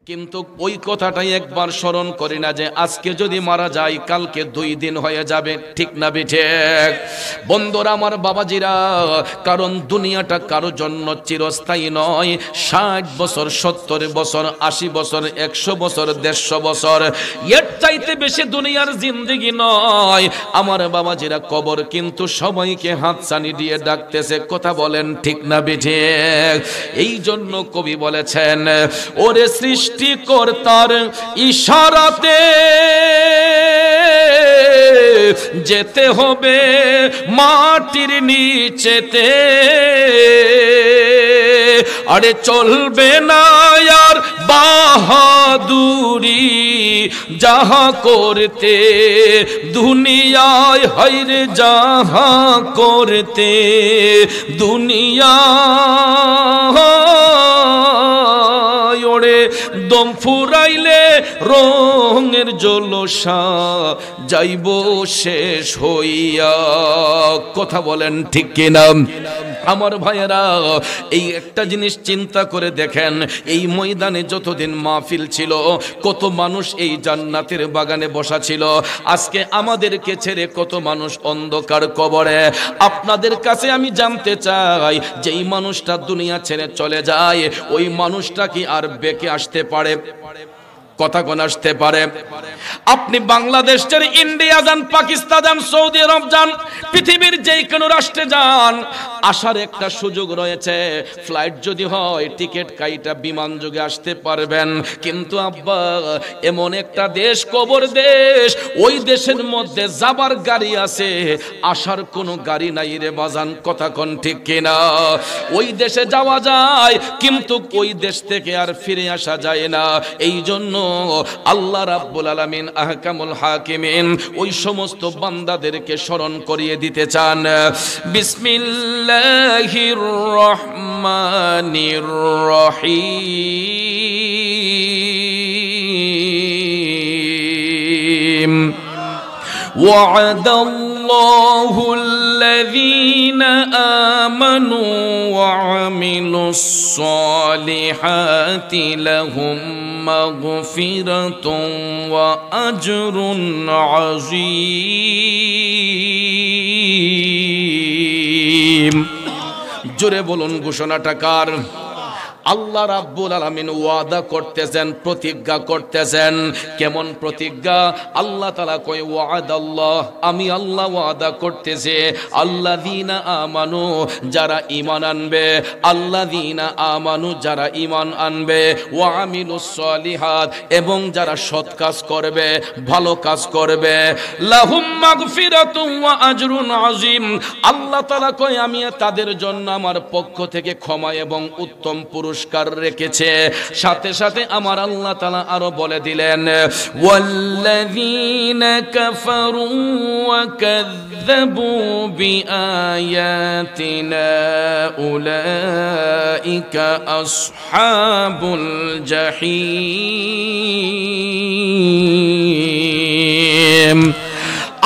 কিন্তু ওই কথাটাই একবার স্মরণ করি না যে আজকে যদি মারা যায় কালকে 2 দিন হয়ে যাবে, ঠিক না বিঠিক? বন্ধুরা আমার, বাবাজিরা, কারণ দুনিয়াটা কারো জন্য চিরস্থায়ী নয়। 60 বছর, 70 বছর, 80 বছর, 100 বছর, 150 বছর, এর চাইতে বেশি দুনিয়ার জিন্দেগি নয় আমার বাবাজিরা। কবর কিন্তু সবাইকে হাতছানি দিয়ে ডাকতেছে, কথা বলেন ঠিক না বিঠিক? এই জন্য কবি বলেছেন, ওরে সৃষ্টিকর্তার ইশারাতে যেতে হবে মাটির নিচেতে, আরে চলবে না আর বাহাদুরি যাহা করতে দুনিয়ায়, হায়রে যাহা করতে দুনিয়া, ওরে দম ফুরাইলে রঙের জলসা যাইব শেষ হইয়া, কথা বলেন ঠিক কিনা আমার ভাইয়েরা? এই একটা জিনিস চিন্তা করে দেখেন, এই ময়দানে যতদিন মাহফিল ছিল কত মানুষ এই জান্নাতের বাগানে বসা ছিল, আজকে আমাদেরকে ছেড়ে কত মানুষ অন্ধকার কবরে। আপনাদের কাছে আমি জানতে চাই, যেই মানুষটা দুনিয়া ছেড়ে চলে যায় ওই মানুষটা কি আর বেঁকে আসতে পারে? কথা কোন আসতে পারে? আপনি বাংলাদেশ ছেড়ে ইন্ডিয়া যান, পাকিস্তান যান, সৌদি আরব যান, পৃথিবীর যে কোনো রাষ্ট্রে যান, আসার একটা সুযোগ রয়েছে। ফ্লাইট যদি হয় টিকিট কাইটা বিমান যোগে আসতে পারবেন। কিন্তু আব্বা, এমন একটা দেশ কবর দেশ, ওই দেশের মধ্যে যাবার গাড়ি আছে, আসার কোনো গাড়ি নাই রে বাজান, কথা কোন ঠিক কিনা? ওই দেশে যাওয়া যায় কিন্তু ওই দেশ থেকে আর ফিরে আসা যায় না। এই জন্য আল্লাহ রাব্বুল আলামিন আহকামুল হাকিমিন ওই সমস্ত বান্দাদেরকে স্মরণ করিয়ে দিতে চান। বিসমিল্লাহির রহমানির রহিম। وعد الله الذين آمنوا وعملوا الصالحات لهم مغفرة وأجر عظيم। জোরে বলুন, ঘোষণাটা কার? আল্লাহ রাব্বুল আলামিন ওয়াদা করতেছেন, প্রতিজ্ঞা করতেছেন। কেমন প্রতিজ্ঞা? আল্লাহ তাআলা কয়, ওয়াদাল্লাহ, আমি আল্লাহ ওয়াদা করতেছি, আল্লাযীনা আমানু, যারা ঈমান আনবে, আল্লাযীনা আমানু, যারা ঈমান আনবে, ওয়া আমিলুস সলিহাত, এবং যারা সৎ কাজ করবে, ভালো কাজ করবে, লাহুম মাগফিরাতুন ওয়া আজরুন আযীম। আল্লাহ তাআলা কয়, আমি তাদের জন্য আমার পক্ষ থেকে ক্ষমা এবং উত্তম পুরস্কার রেখেছে। সাথে সাথে আমার আল্লাহ তাআলা আরো বলে দিলেন, ওয়াল্লাযীনা কাফারু ওয়া কাযযাবু বিআয়াতিনা উলাইকা আসহাবুল জাহিম।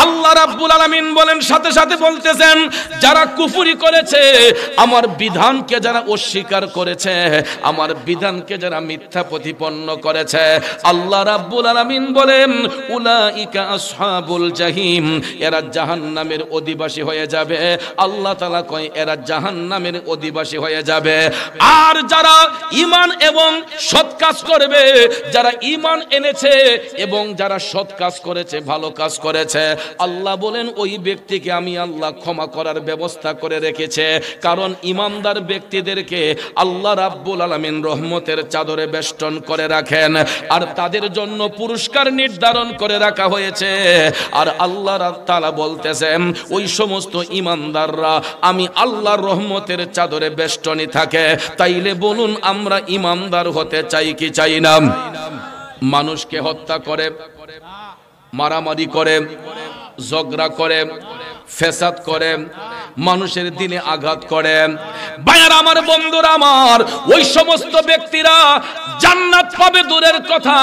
আল্লাহ রাব্বুল আলামিন বলেন, সাথে সাথে বলতেছেন, যারা কুফরি করেছে, আমার বিধানকে যারা অস্বীকার করেছে, আমার বিধানকে যারা মিথ্যা প্রতিপন্ন করেছে, আল্লাহ রাব্বুল আলামিন বলেন, উলাইকা আসহাবুল জাহিম, এরা জাহান্নামের অধিবাসী হয়ে যাবে। আল্লাহ তাআলা কয়, এরা জাহান্নামের অধিবাসী হয়ে যাবে। আর যারা ঈমান এবং সৎ কাজ করবে, যারা ঈমান এনেছে এবং যারা সৎ কাজ করেছে, ভালো কাজ করেছে, আল্লাহ বলেন ওই ব্যক্তিকে আমি আল্লাহ ক্ষমা করার ব্যবস্থা করে রেখেছে। কারণ ইমানদার ব্যক্তিদেরকে আল্লাহ রাব্বুল আলামিন রহমতের চাদরে বেষ্টন করে রাখেন, আর তাদের জন্য পুরস্কার নির্ধারণ করে রাখা হয়েছে। আর আল্লাহ তাআলা বলতেছেন, ওই সমস্ত ইমানদাররা আমি আল্লাহর রহমতের চাদরে বেষ্টনী থাকে। তাইলে বলুন, আমরা ইমানদার হতে চাই কি চাই না? মানুষকে হত্যা করে, মারামারি করে, ঝগড়া করে, ফেসাদ করে, মানুষের দিনে আঘাত করে। ভাইয়ার আমার, বন্ধুরা আমার, ওই সমস্ত ব্যক্তিরা জান্নাত পাবে দূরের কথা,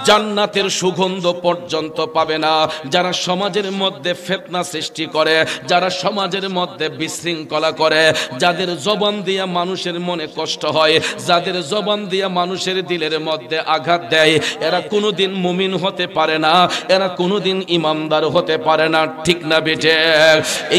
জান্নাতের সুগন্ধ পর্যন্ত পাবে না। যারা সমাজের মধ্যে ফিতনা সৃষ্টি করে, যারা সমাজের মধ্যে বিশৃঙ্খলা করে, যাদের জবান দিয়ে মানুষের মনে কষ্ট হয়, যাদের জবান দিয়ে মানুষের দিলের মধ্যে আঘাত দেয়, এরা কোনোদিন মুমিন হতে পারে না, এরা কোনোদিন ইমানদার হতে পারে না। ঠিক না বেটে?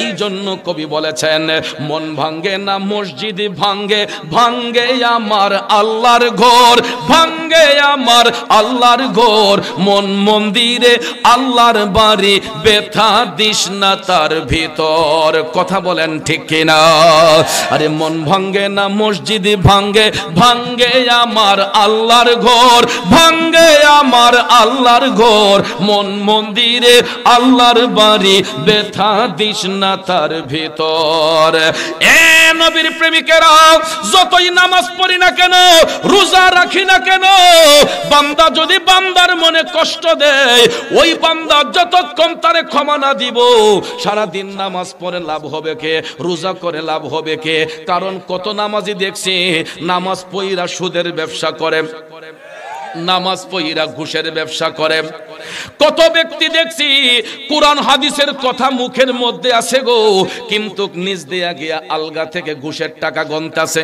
এই জন্য কবি বলেছেন, মন ভাঙ্গে না মসজিদ ভাঙ্গে, ভাঙ্গে আমার আল্লাহর ঘর, ভাঙ্গে আমার আল্লাহর ঘর, মন মন্দিরে আল্লাহর বাড়ি, ব্যথা দিস না তার ভিতর। কথা বলেন ঠিক কিনা? আরে মন ভাঙ্গে না মসজিদ ভাঙ্গে, ভাঙ্গে আমার আল্লাহর ঘর, ভাঙ্গে আমার আল্লাহর ঘর, মন মন্দিরে আল্লাহর বাড়ি, ব্যথা দিস না তার ভিতর। এ নবীর প্রেমিকেরা, যতই নামাজ পড়ি না কেন, রোজা রাখি না কেন, বান্দা যদি বান্দার মনে কষ্ট দেয়, ওই বান্দা যতক্ষণ তারে ক্ষমা না দিব, সারা দিন নামাজ পড়ে লাভ হবে কে? রোজা করে লাভ হবে কে? কারণ কত নামাজি দেখছি নামাজ পড়িরা সুদের ব্যবসা করে, নামাজ পড়িরা ঘুষের ব্যবসা করে। কত ব্যক্তি দেখছি কোরআন হাদিসের কথা মুখের মধ্যে আছে গো, কিন্তু নিজ দিয়া গিয়া আলগা থেকে ঘুষের টাকা গন্তাছে।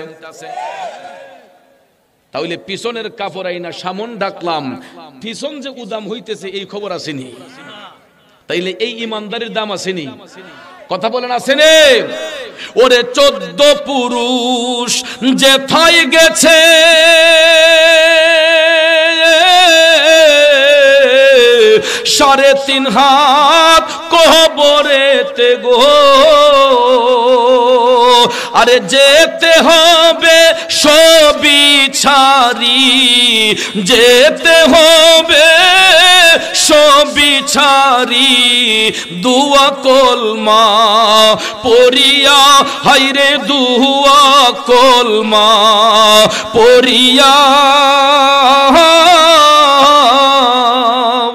তাহলে পিছনের কাপড় আইনা সামন ডাকলাম, পিছন যে উদাম হইতেছে এই খবর আসেনি? তাইলে এই ইমানদারির দাম আসেনি? কথা বলেন আসেনি? ওরে 14 পুরুষ যেথায় গেছে, সাড়ে 3 হাত কবরেতে গো, আরে যেতে হবে সবই ছাড়ি, যেতে হবে সবই ছাড়ি, দুয়া কলমা পড়িয়া, হাইরে দুয়া কলমা পড়িয়া,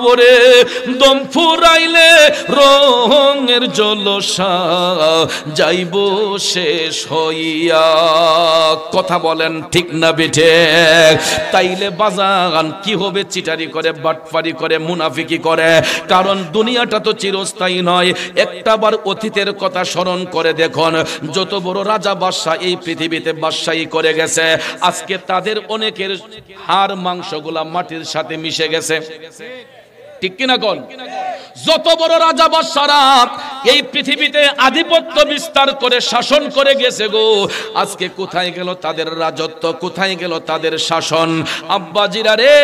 ওরে দম ফুরাইলে রঙের জলসা যাইব শেষ হইয়া। কথা বলেন ঠিক না বেঠে? তাইলে বাজান কি হবে? চিটারি করে, বাটপারি করে, মুনাফিকি করে। কারণ দুনিয়াটা তো চিরস্থায়ী নয়। একটাবার অতীতের কথা স্মরণ করে দেখুন, যত বড় রাজা বাদশা এই পৃথিবীতে বাদশাহী করে গেছে, আজকে তাদের অনেকের হাড় মাংসগুলা মাটির সাথে মিশে গেছে। ঠিক কিনা কোন? যত বড় রাজা বাদশারা এই পৃথিবীতে আধিপত্য বিস্তার করে শাসন করে গেছে গো, আজকে কোথায় গেল তাদের রাজত্ব? কোথায় গেল তাদের শাসন? আব্বাজিরা রে,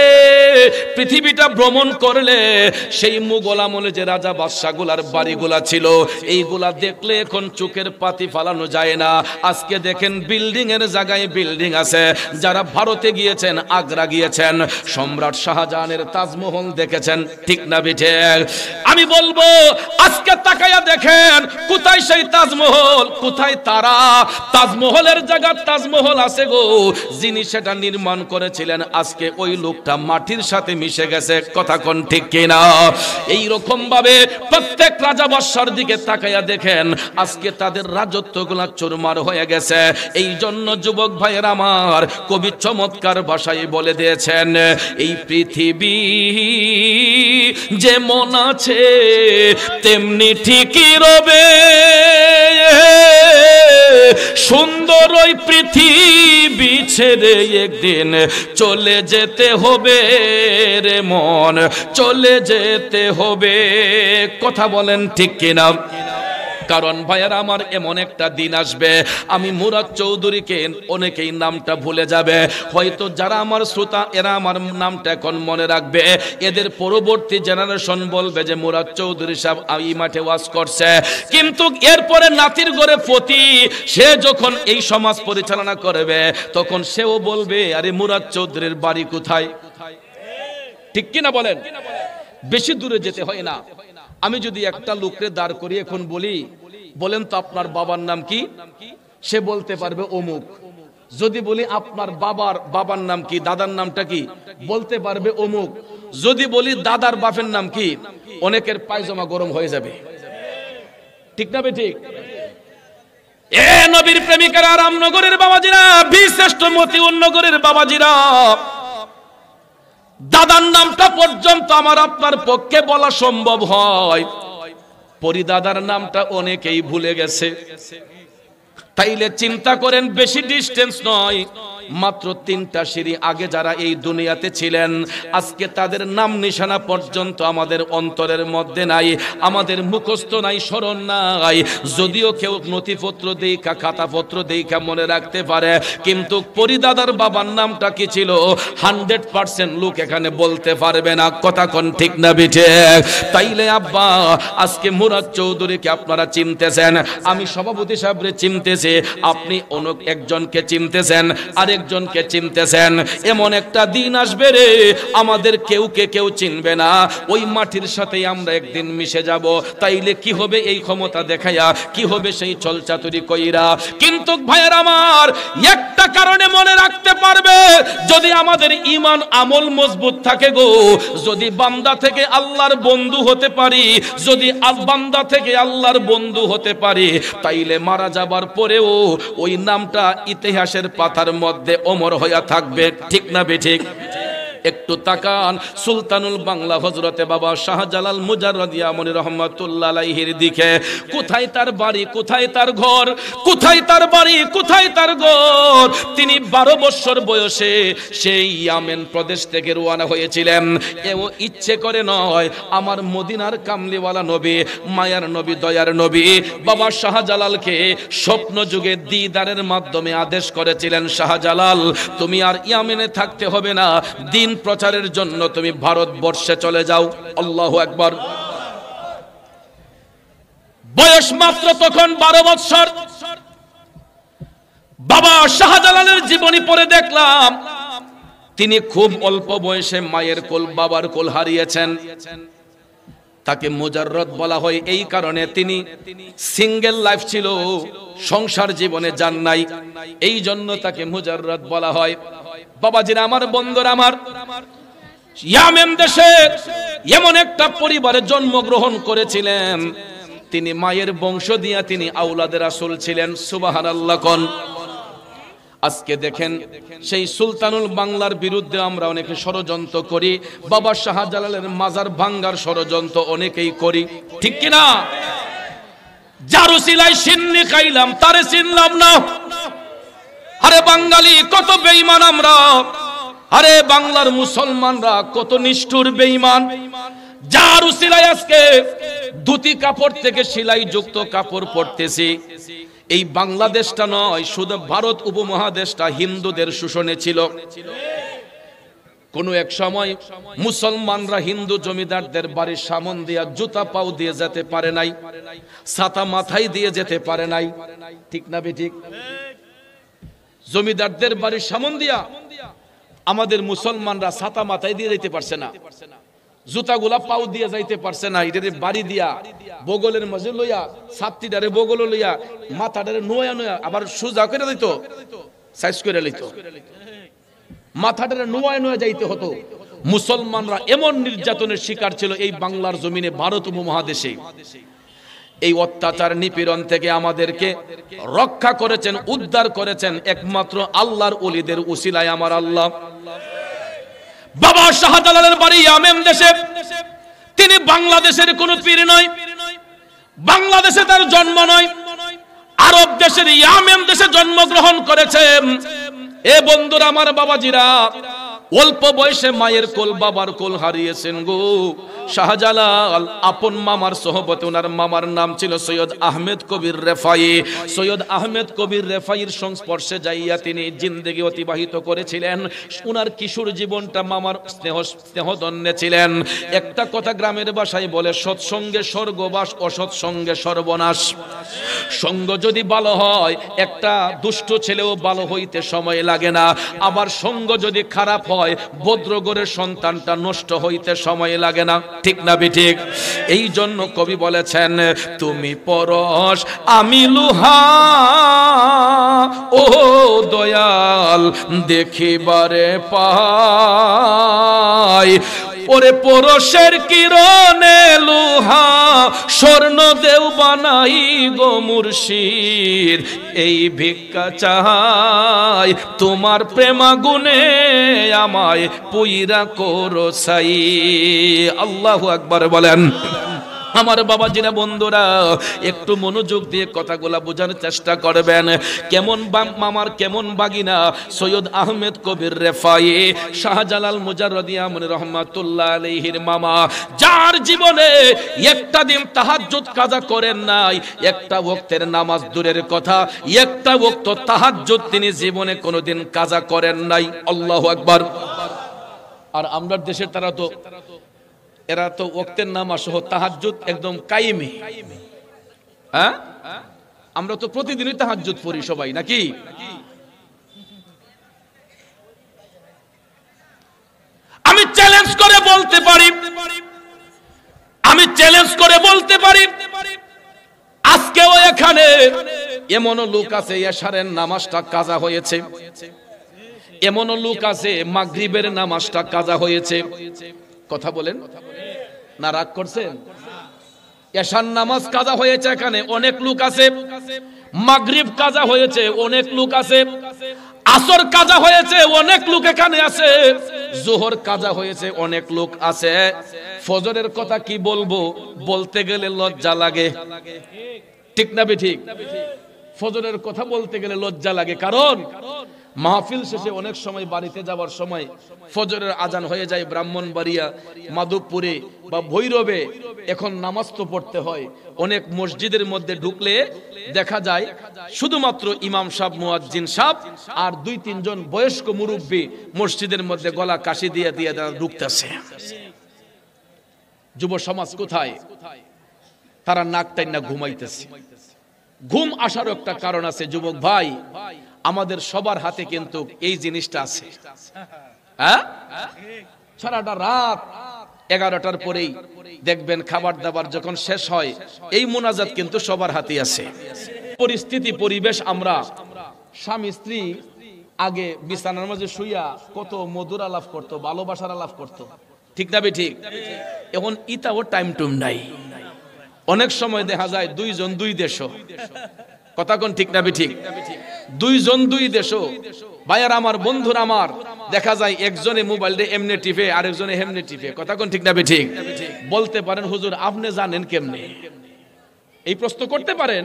পৃথিবীটা ভ্রমণ করলে সেই মুঘল আমলে যে রাজা বাদশাগুলার বাড়িগুলা ছিল, এইগুলা দেখলে এখন চোখের পাতি ফালানো যায় না। আজকে দেখেন বিল্ডিং এর জায়গায় বিল্ডিং আছে। যারা ভারতে গিয়েছেন, আগ্রা গিয়েছেন, সম্রাট শাহজাহানের তাজমহল দেখেছেন। ঠিক না বেঠে? আমি বলবো আজকে তাকায়া দেখেন, কোথায় সেই তাজমহল, কোথায় তারা? তাজমহলের জায়গা তাজমহল আছে গো, যিনি সেটা নির্মাণ করেছিলেন আজকে ওই লোকটা মাটির সাথে মিশে গেছে। কথা কোন ঠিক কিনা? এই রকম ভাবে প্রত্যেক রাজা বাদশার দিকে তাকায়া দেখেন, আজকে তাদের রাজত্বগুলো চুরমার হয়ে গেছে। এই জন্য যুবক ভাইয়ের আমার, কবি চমৎকার ভাষায় বলে দিয়েছেন, এই পৃথিবী যেমন আছে তেমনি ঠিকই রবে, সুন্দর ওই পৃথিবী ছেড়ে একদিন চলে যেতে হবে রে মন, চলে যেতে হবে। কথা বলেন ঠিক কিনা? কারণ ভাইয়ারা আমার, এমন একটা দিন আসবে, আমি মুরাদ চৌধুরীকে অনেকেই নামটা ভুলে যাবে, হয়তো যারা আমার শ্রোতা এরা আমার নামটা এখন মনে রাখবে। এদের পরবর্তী জেনারেশন বলবে যে মুরাদ চৌধুরী সাহেব এই মাঠে ওয়াজ করছে, কিন্তু এরপরে নাতির ঘরে পতি, সে যখন এই সমাজ পরিচালনা করবে, তখন সেও বলবে আরে মুরাদ চৌধুরীর বাড়ি কোথায়? ঠিক কিনা বলেন? বেশি দূরে যেতে হয় না। আমি যদি একটা লোকরে দাঁড় করি এখন বলি, বলেন তো আপনার বাবার নাম কি? সে বলতে পারবে অমুক। যদি বলি আপনার বাবার নাম কি, দাদার নামটা কি, বলতে পারবে অমুক। যদি বলি দাদার বাপের নাম কি, অনেকের পায়জামা গরম হয়ে যাবে। ঠিক না ঠিক? এ নবীর প্রেমিকারা, রামনগরের বাবাজিরা, বিশিষ্ট মতিউর নগরের বাবাজিরা, দাদার নামটা পর্যন্ত আমার আপনার পক্ষে বলা সম্ভব হয়, পরিদাদার নামটা অনেকেই ভুলে গেছে। তাইলে চিন্তা করেন, বেশি ডিস্টেন্স নয়, মাত্র 3টা সিঁড়ি আগে যারা এই দুনিয়াতে ছিলেন, আজকে তাদের নাম নিশানা পর্যন্ত আমাদের অন্তরের মধ্যে নাই, আমাদের মুখস্থ নাই, স্মরণ নাই। যদিও কেউ নথিপত্র দেখা, খাতাপত্র দেখা মনে রাখতে পারে, কিন্তু পরিদাদার বাবার নামটা কি ছিল 100% লোক এখানে বলতে পারবে না। কথা কোন ঠিক না বিঠে? তাইলে আব্বা, আজকে মুরাদ চৌধুরীকে আপনারা চিনতেছেন, আমি সভাপতি সাহেবরে চিনতেছি, আপনি অনেক একজনকে চিনতেছেন, আরেকজনকে চিনতেছেন। এমন একটা দিন আসবে রে, আমাদের কেউ চিনবে না, ওই মাটির সাথে আমরা একদিন মিশে যাব। তাইলে কি হবে এই ক্ষমতা দেখায়া, কি হবে সেই চলচাতুরি কইরা? কিন্তু ভাইয়ের আমার, একটা কারণে মনে রাখতে পারবে, যদি আমাদের ঈমান আমল মজবুত থাকে গো, যদি বান্দা থেকে আল্লাহর বন্ধু হতে পারি, যদি বান্দা থেকে আল্লাহর বন্ধু হতে পারি, তাইলে মারা যাবার পরেও ওই নামটা ইতিহাসের পাতার মধ্যে অমর হইয়া থাকবে। ঠিক না বেঠিক? একটু তাকান সুলতানুল বাংলা হযরতে বাবা শাহজালাল মুজাররদিয়া মনি রহমাতুল্লাহ আলাইহির দিকে। কোথায় তার বাড়ি, কোথায় তার ঘর, কোথায় তার বাড়ি, কোথায় তার ঘর? তিনি 12 বছর বয়সে সেই ইয়ামেন প্রদেশ থেকে রওনা হয়েছিলেন। এও ইচ্ছে করে নয়, আমার মদিনার কামলিওয়ালা নবী, মায়ার নবী, দয়ার নবী বাবা শাহজালালকে স্বপ্ন যুগে দিদারের মাধ্যমে আদেশ করেছিলেন, শাহজালাল তুমি আর ইয়ামেনে থাকতে হবে না, দিন প্রচারের জন্য তুমি ভারতবর্ষে চলে যাও। আল্লাহু আকবার। বয়স মাত্র তখন 12 বছর। বাবা শাহজালালের জীবনী পড়ে দেখলাম, তিনি খুব অল্প বয়সে মায়ের কোল, বাবার কোল হারিয়েছেন। তাকে মুজাররদ বলা হয় এই কারণে, তিনি সিঙ্গেল লাইফ ছিল, সংসার জীবনে যান নাই, এই জন্য তাকে মুজাররদ বলা হয়। বাবাজিরা আমার, বন্ধুরা আমার, ইয়ামেন দেশে এমন একটা পরিবারে জন্মগ্রহণ করেছিলেন, তিনি মায়ের বংশ দিয়া তিনি আওলাদে রাসূল ছিলেন। সুবহানাল্লাহ কোন। আজকে দেখেন, সেই সুলতানুল বাংলার বিরুদ্ধে আমরা অনেকে ষড়যন্ত্র করি, বাবা শাহজালালের মাজার ভাঙ্গার ষড়যন্ত্র অনেকেই করি, ঠিক কিনা? যারু সিলাই সিন্নি খাইলাম, তারে চিনলাম না। আরে বাঙালি কত বেঈমান আমরা, আরে বাংলার মুসলমানরা কত নিষ্ঠুর বেঈমান। যার উসিলায় আজকে ধুতি কাপড় থেকে সেলাই যুক্ত কাপড় পরতেছি। এই বাংলাদেশটা নয়, শুধু ভারত উপমহাদেশটা হিন্দুদের শোষণে ছিল। কোন এক সময় মুসলমানরা হিন্দু জমিদারদের বাড়ির সামন দিয়া জুতা পাও দিয়ে যেতে পারে নাই, ছাতা মাথায় দিয়ে যেতে পারে নাই, ঠিক না বেঠিক? জমিদারদের বাড়ির সামন দিয়া আমাদের মুসলমানরা ছাতা মাথায় দিয়ে যেতে পারছে না, জুতাগুলা পাও দিয়ে যাইতে পারছে না। এটারে বাড়ি দিয়া বগলের মাঝে লইয়া, ছাত্রীটারে বগল লইয়া, মাথাটারে নোয়া নোয়া আবার সোজা করে দিত, সাইজ করে লইত, মাথাটারে নোয়া নোয়া যাইতে হতো। মুসলমানরা এমন নির্যাতনের শিকার ছিল এই বাংলার জমিনে, ভারত উপমহাদেশে। এই অত্যাচার নিপীড়ন থেকে আমাদেরকে রক্ষা করেছেন, উদ্ধার করেছেন একমাত্র আল্লাহর ওলিদের উসিলায় আমার আল্লাহ। বাবা শাহজালালের বাড়ি ইয়ামেন দেশে। তিনি বাংলাদেশের কোন পীর নয়, বাংলাদেশে তার জন্ম নয়, আরব দেশের ইয়ামেন দেশে জন্মগ্রহণ করেছেন। এ বন্ধুরা আমার, বাবাজিরা, অল্প বয়সে মায়ের কোল, বাবার কোল হারিয়েছেন গো শাহজালাল। আপন মামার সোহবতে, ওনার মামার নাম ছিল সৈয়দ আহমেদ কবির রেফাই। সৈয়দ আহমেদ কবির রেফাইয়ের সংস্পর্শে যাইয়া তিনি জিন্দেগি অতিবাহিত করেছিলেন। ওনার কিশোর জীবনটা মামার স্নেহধন্যে ছিলেন। একটা কথা গ্রামের ভাষায় বলে, সৎসঙ্গে স্বর্গবাস, অসৎসঙ্গে সর্বনাশ। সঙ্গ যদি ভালো হয়, একটা দুষ্ট ছেলেও ভালো হইতে সময় লাগে না, আবার সঙ্গ যদি খারাপ হয়, ভদ্রগরের সন্তানটা নষ্ট হইতে সময় লাগে না, ঠিক না বেঠিক? এই জন্য কবি বলেছেন, তুমি পরশ আমি লোহা, ও দয়াল দেখিবারে পাই, ওরে পরশের কিরণে লোহা স্বর্ণ দেও বানাই গো মুর্শিদ, এই ভিক্ষা চাই তোমার প্রেমাগুনে আমায় পুইরা করো সাই। আল্লাহু আকবার বলেন। আমার বাবাজিরা বন্ধুরা একটু মনোযোগ দিয়ে কথাগুলা বোঝার চেষ্টা করবেন। কেমন মামার কেমন বাগিনা সৈয়দ আহমেদ কবির রেফাই শাহজালাল মুজাররদি আমনি রহমাতুল্লাহ আলাইহির মামা, যার জীবনে একটা দিন তাহাজ্জুদ কাজা করেন নাই, একটা ওয়াক্তের নামাজ দূরের কথা, একটা ওয়াক্ত তাহাজ্জুদ তিনি জীবনে কোনোদিন কাজা করেন নাই। আল্লাহু আকবার। আর আমরা দেশের এরা তো ওয়াক্তের নামাজ সহ তাহাজ্জুদ একদম কায়েমে। হ্যাঁ, আমরা তো প্রতিদিনই তাহাজ্জুদ পড়ি সবাই, নাকি? আমি চ্যালেঞ্জ করে বলতে পারি, আজকেও এখানে এমনও লোক আছে এশারের নামাজটা কাজা হয়েছে, এমনও লোক আছে মাগরিবের নামাজটা কাজা হয়েছে। কথা বলেন না, রাগ করছেন? এশার নামাজ কাজা হয়েছে এখানে অনেক লোক আছে, মাগরিব কাজা হয়েছে অনেক লোক আছে, আসর কাজা হয়েছে অনেক লোক এখানে আছে, যোহর কাজা হয়েছে অনেক লোক আছে। ফজরের কথা কি বলবো, বলতে গেলে লজ্জা লাগে, ঠিক না ঠিক? ফজরের কথা বলতে গেলে লজ্জা লাগে, কারণ মাহফিল শেষে অনেক সময় বাড়িতে যাওয়ার সময় ফজরের আজান হয়ে যায় ব্রাহ্মণবাড়িয়া, মাধবপুরে বা ভৈরবে। এখন নামাজ তো পড়তে হয়। অনেক মসজিদের মধ্যে ঢুকলে দেখা যায় শুধুমাত্র ইমাম সাহেব, মুয়াজ্জিন সাহেব আর 2-3 জন বয়স্ক মুরব্বী মসজিদের মধ্যে গলা কাশি দিয়ে ঢুকতেছে। যুব সমাজ কোথায়? তারা নাক টাইনা ঘুমাইতেছে। ঘুম আসার একটা কারণ আছে যুবক ভাই, আমাদের সবার হাতে কিন্তু এই জিনিসটা আছে। হ্যাঁ, সারাটা রাত 11টার পরেই দেখবেন খাবার দাবার যখন শেষ হয়, এই মুনাজাত কিন্তু সবার হাতে আছে। পরিস্থিতি পরিবেশ, আমরা স্বামী স্ত্রী আগে বিছানার মাঝে শুইয়া কত মধুর আলাপ করতো, ভালোবাসার আলাপ করতো, ঠিক না ঠিক? এখন ইতাও টাইম টুম নাই। অনেক সময় দেখা যায় 2 জন 2 দেশ, কথা কোন ঠিক না ঠিক? 2 জন 2 দেশ। ভাইয়ার আমার, বন্ধুর আমার, দেখা যায় একজনে মোবাইলটা এমনি টিপে আরেকজনে হেমনে টিপে, কথা কোন ঠিক না ঠিক? বলতে পারেন হুজুর আপনি জানেন কেমনে? এই প্রশ্ন করতে পারেন।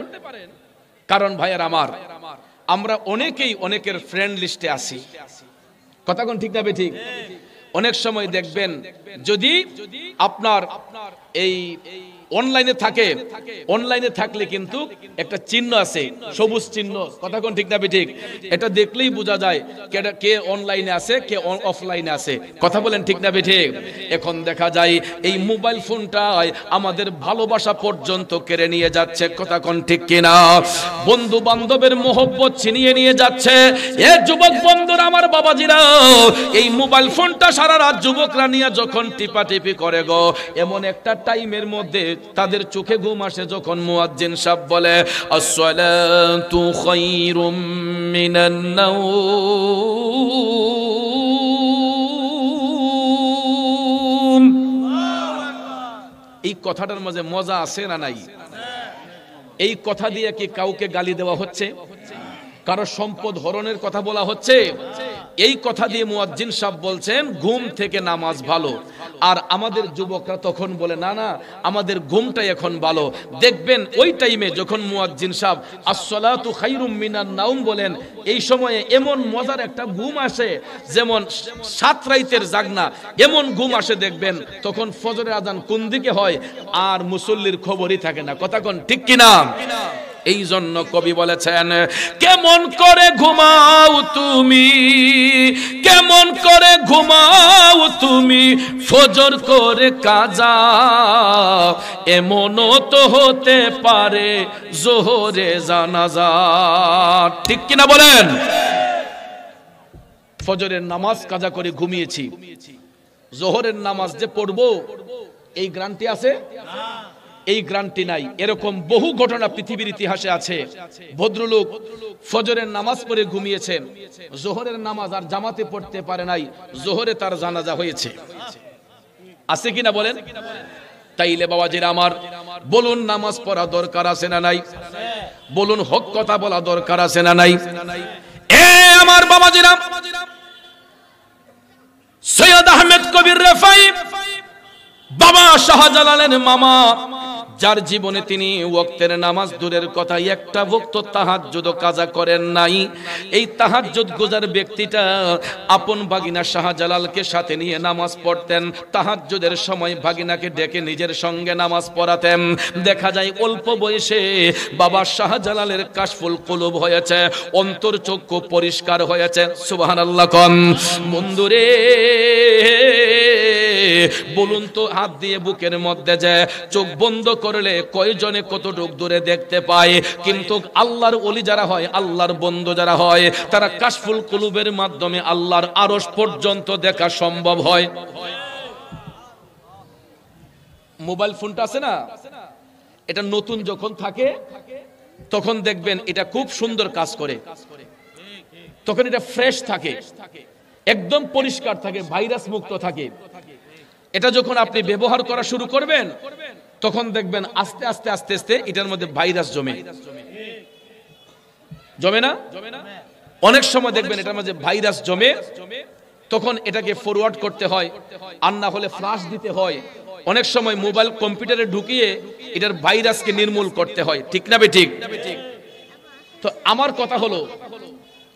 কারণ ভাইয়ার আমার, আমরা অনেকেই অনেকের ফ্রেন্ড লিস্টে আছি, কথা কোন ঠিক না ঠিক? অনেক সময় দেখবেন যদি আপনার এই অনলাইনে থাকে, অনলাইনে থাকলে কিন্তু একটা চিহ্ন আছে, সবুজ চিহ্ন, কথা কোন ঠিক না ঠিক? এটা দেখলেই বোঝা যায় কে অনলাইনে আছে, কে অফলাইনে আছে, কথা বলেন ঠিক না ঠিক? এখন দেখা যায় এই মোবাইল ফোনটাই আমাদের ভালোবাসা পর্যন্ত কেড়ে নিয়ে যাচ্ছে, কথা কোন ঠিক কিনা? বন্ধু বান্ধবের মোহব্বত ছিনিয়ে নিয়ে যাচ্ছে। এ যুবক বন্ধুরা আমার, বাবাজিরা, এই মোবাইল ফোনটা সারা রাত যুবকরা নিয়ে যখন টিপাটিপি করে গো, এমন একটা টাইমের মধ্যে তাদের চোখে ঘুম আসে যখন মুয়াজ্জিন সাহেব বলে আসসালাতু খায়রুম মিনান নাওম। এই কথাটার মাঝে মজা আছে না নাই? এই কথা দিয়ে কি কাউকে গালি দেওয়া হচ্ছে? কারো সম্পদ হরণের কথা বলা হচ্ছে? এই কথা দিয়ে মুয়াজ্জিন সাহেব বলছেন ঘুম থেকে নামাজ ভালো। আর আমাদের যুবকরা তখন বলে না না, আমাদের ঘুমটাই এখন ভালো। দেখবেন ওই টাইমে যখন মুয়াজ্জিন সাহেব আসসালাতু খায়রুম মিনান নাওম বলেন, এই সময়ে এমন মজার একটা ঘুম আসে, যেমন 7 রাতের জাগনা এমন ঘুম আসে। দেখবেন তখন ফজরের আজান কোন দিকে হয় আর মুসল্লির খবরই থাকে না, কথা কোন ঠিক কিনা? এই জন্য কবি বলেছেন কেমন করে ঘুমাও তুমি, কেমন করে ঘুমাও তুমি ফজর করে কাজা, এমনও তো হতে পারে জোহরে জানাজা, ঠিক কিনা বলেন? ফজরের নামাজ কাজা করে ঘুমিয়েছি, জোহরের নামাজ যে পড়বো এই গ্যারান্টি আছে? এই গ্যারান্টি নাই। এরকম বহু ঘটনা পৃথিবীর ইতিহাসে আছে। ভদ্রলোক ফজরের নামাজ পড়ে ঘুমিয়েছেন, জোহরের নামাজ আর জামাতে পড়তে পারে নাই, জোহরে তার জানাজা হয়েছে। আছে কিনা বলেন? তাইলে বাবাজিরা আমার, বলুন নামাজ পড়া দরকার আছে না নাই? বলুন হক কথা বলা দরকার আছে না নাই? এ আমার বাবাজিরা, সৈয়দ আহমেদ কবির রেফাই বাবা শাহজালালের মামা, যার জীবনে তিনি ওয়াক্তের নামাজ দূরের কথা একটা ওয়াক্ত তাহাজ্জুদ কাজা করেন নাই, এই তাহাজ্জুদ গুজার ব্যক্তিটা আপন ভাগিনা শাহজালালকে সাথে নিয়ে নামাজ পড়তেন। তাহাজ্জুদের সময় ভাগিনাকে ডেকে নিজের সঙ্গে নামাজ পড়াতেন। দেখা যায় অল্প বয়সে বাবা শাহজালালের কাশফুল কুলুব হয়েছে, অন্তর চক্ষু পরিষ্কার হয়েছে। সুবহানাল্লাহ কোন বন্ধুরে, বলুন তো হাত দিয়ে বুকের মধ্যে যে চোখ বন্ধ করলে কয়জনে কতটুক দূরে দেখতে পায়? কিন্তু আল্লাহর ওলি যারা হয়, আল্লাহর বন্ধু যারা হয়, তারা কাশফুল কুলুবের মাধ্যমে আল্লাহর আরশ পর্যন্ত দেখা সম্ভব হয়। মোবাইল ফোনটা আছে না, এটা নতুন যখন থাকে তখন দেখবেন এটা খুব সুন্দর কাজ করে, তখন এটা ফ্রেশ থাকে, একদম পরিষ্কার থাকে, ভাইরাস মুক্ত থাকে। এটা যখন আপনি ব্যবহার করা শুরু করবেন তখন দেখবেন আস্তে আস্তে আস্তে আস্তে এটার মধ্যে ভাইরাস জমে না? অনেক সময় দেখবেন এটার মধ্যে ভাইরাস জমে, তখন এটাকে ফরওয়ার্ড করতে হয়, আর না হলে ফ্লাশ দিতে হয়। অনেক সময় মোবাইল কম্পিউটারে ঢুকিয়ে এটার ভাইরাসকে নির্মূল করতে হয়। ঠিক না বেঠিক? তো আমার কথা হলো,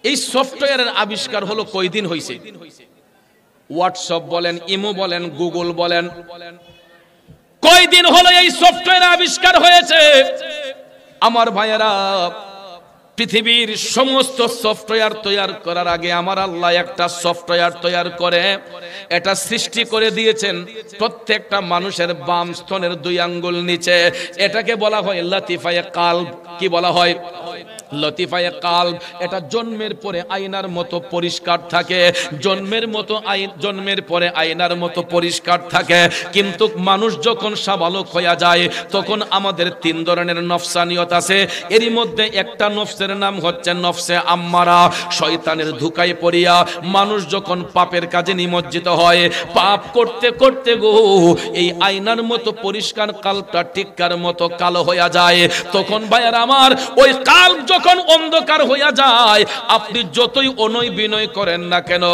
এই সফটওয়্যারের আবিষ্কার হলো কয়দিন হয়েছে? হোয়াটসঅ্যাপ বলেন, ইমো বলেন, গুগল বলেন, কয়দিন হলো এই সফটওয়্যার আবিষ্কার হয়েছে? আমার ভাইয়েরা, পৃথিবীর সমস্ত সফটওয়্যার তৈরি করার আগে আমার আল্লাহ একটা সফটওয়্যার তৈরি করে এটা সৃষ্টি করে দিয়েছেন প্রত্যেকটা মানুষের বাম স্তনের 2 আঙ্গুল নিচে। এটাকে বলা হয় লতিফায়ে কালব। কি বলা হয়? লতিফায়ে কালব। এটা জন্মের পরে আয়নার মতো পরিষ্কার থাকে, জন্মের পরে আয়নার মতো পরিষ্কার থাকে। কিন্তু মানুষ যখন সাবালক হয়ে যায় তখন আমাদের 3 ধরনের নফসানিয়ত আছে। এরই মধ্যে একটা নফসের নাম হচ্ছে নফসে আম্মারা। শয়তানের ধোঁকায় পড়িয়া মানুষ যখন পাপের কাজে নিমজ্জিত হয়, পাপ করতে করতে গো এই আয়নার মতো পরিষ্কার কালবটা টিক্কার মতো কালো হয়ে যায়। তখন ভাইয়ার আমার, ওই কালব যখন অন্ধকার হইয়া যায়, আপনি যতই অনয় বিনয় করেন না কেন,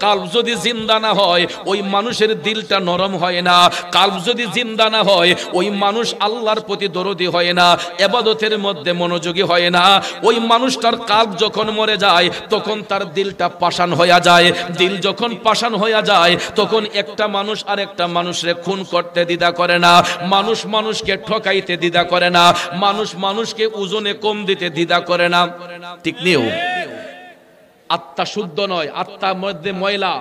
কালব যদি জিন্দা না হয় ওই মানুষের দিলটা নরম হয় না। কালব যদি জিন্দা না হয় ওই মানুষ আল্লাহর প্রতি দরদি হয় না, ইবাদতের মধ্যে মনোযোগী হয় না। ওই মানুষটার কালব যখন মরে যায় তখন তার দিলটা পাষাণ হইয়া যায়। দিল যখন পাষাণ হইয়া যায় তখন একটা মানুষ আর একটা মানুষরে খুন করতে দ্বিধা করে না, মানুষ মানুষকে ঠকাইতে দ্বিধা করে না, মানুষ মানুষকে ওজনে কম দিতে দ্বিধা করে না। ঠিক নিও, আত্মা শুদ্ধ নয়, আত্মার মধ্যে ময়লা।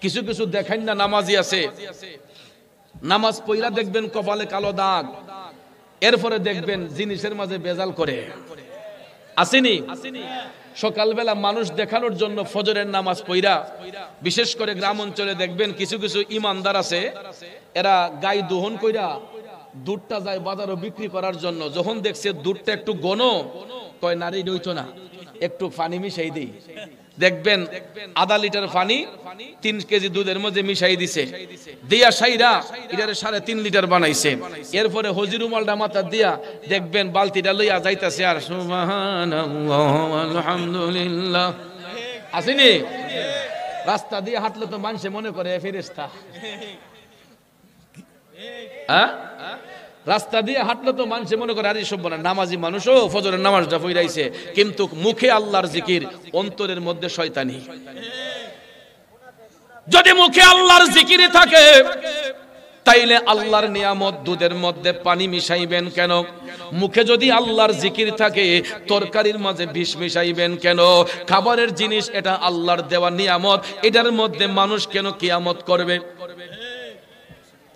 কিছু কিছু দেখেন না নামাজি আছে, নামাজ পড়া দেখবেন কপালে কালো দাগ, এরপরে দেখবেন জিনিসের মাঝে বেজাল করে। আসেনি? সকালবেলা মানুষ দেখানোর জন্য ফজরের নামাজ পড়া, বিশেষ করে গ্রাম অঞ্চলে দেখবেন কিছু কিছু ইমানদার আছে, এরা গাই দহন কইরা দুধটা যায় বাজারে বিক্রি করার জন্য। যখন দেখছে দুধটা একটু ঘন, কয় নারী রইতো না, একটু পানি মিশাই দেই। দেখবেন আধা লিটার পানি 3 কেজি দুধের মধ্যে মিশাই দিছে, দিয়া সাইরা এটারে 3.5 লিটার বানাইছে। এরপরে হজিরুমালটা মাথা দিয়া দেখবেন বালতিটা লইয়া যাইতাছে, আর সুবহানাল্লাহ আলহামদুলিল্লাহ। আসেনি? রাস্তা দিয়ে হাঁটলে তো মানুষে মনে করে ফেরেশতা। রাস্তা দিয়ে হাঁটলে তো মানুষে মনে করে আরে সব না, নামাজি মানুষও ফজরের নামাজটা পড়াইছে, কিন্তু মুখে আল্লাহর জিকির, অন্তরের মধ্যে শয়তানি। যদি মুখে আল্লাহর জিকির থাকে তাইলে আল্লাহর নিয়ামত দুধের মধ্যে পানি মিশাইবেন কেন? মুখে যদি আল্লাহর জিকির থাকে তরকারির মাঝে বিষ মিশাইবেন কেন? খাবারের জিনিস এটা আল্লাহর দেওয়া নিয়ামত, এটার মধ্যে মানুষ কেন কিয়ামত করবে?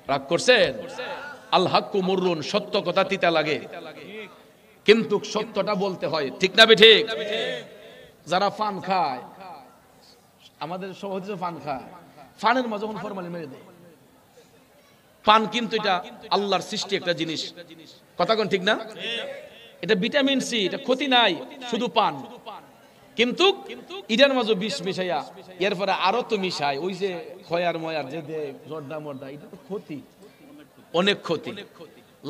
রাগ করছেন? আল হাক্কু মুররুন, সত্য কথা তিতা লাগে, কিন্তু সত্যটা বলতে হয়। ঠিক না বেঠিক? যারা পান খায়, আমাদের সভাপতি পান খায়, পানের মাঝে যখন ফরমালিন মেরে দেয়, পান কিন্তু এটা আল্লাহর সৃষ্টি একটা জিনিস। কথা কোন ঠিক না? এটা ভিটামিন সি, এটা ক্ষতি নাই, শুধু পান। কিন্তু ইটার মাঝে বিষ মিশাইয়া এরপরে আরো তো মিশায় ওই যে খয়ার ময়ার যে জর্দা মর্দা, এটা তো ক্ষতি, অনেক ক্ষতি,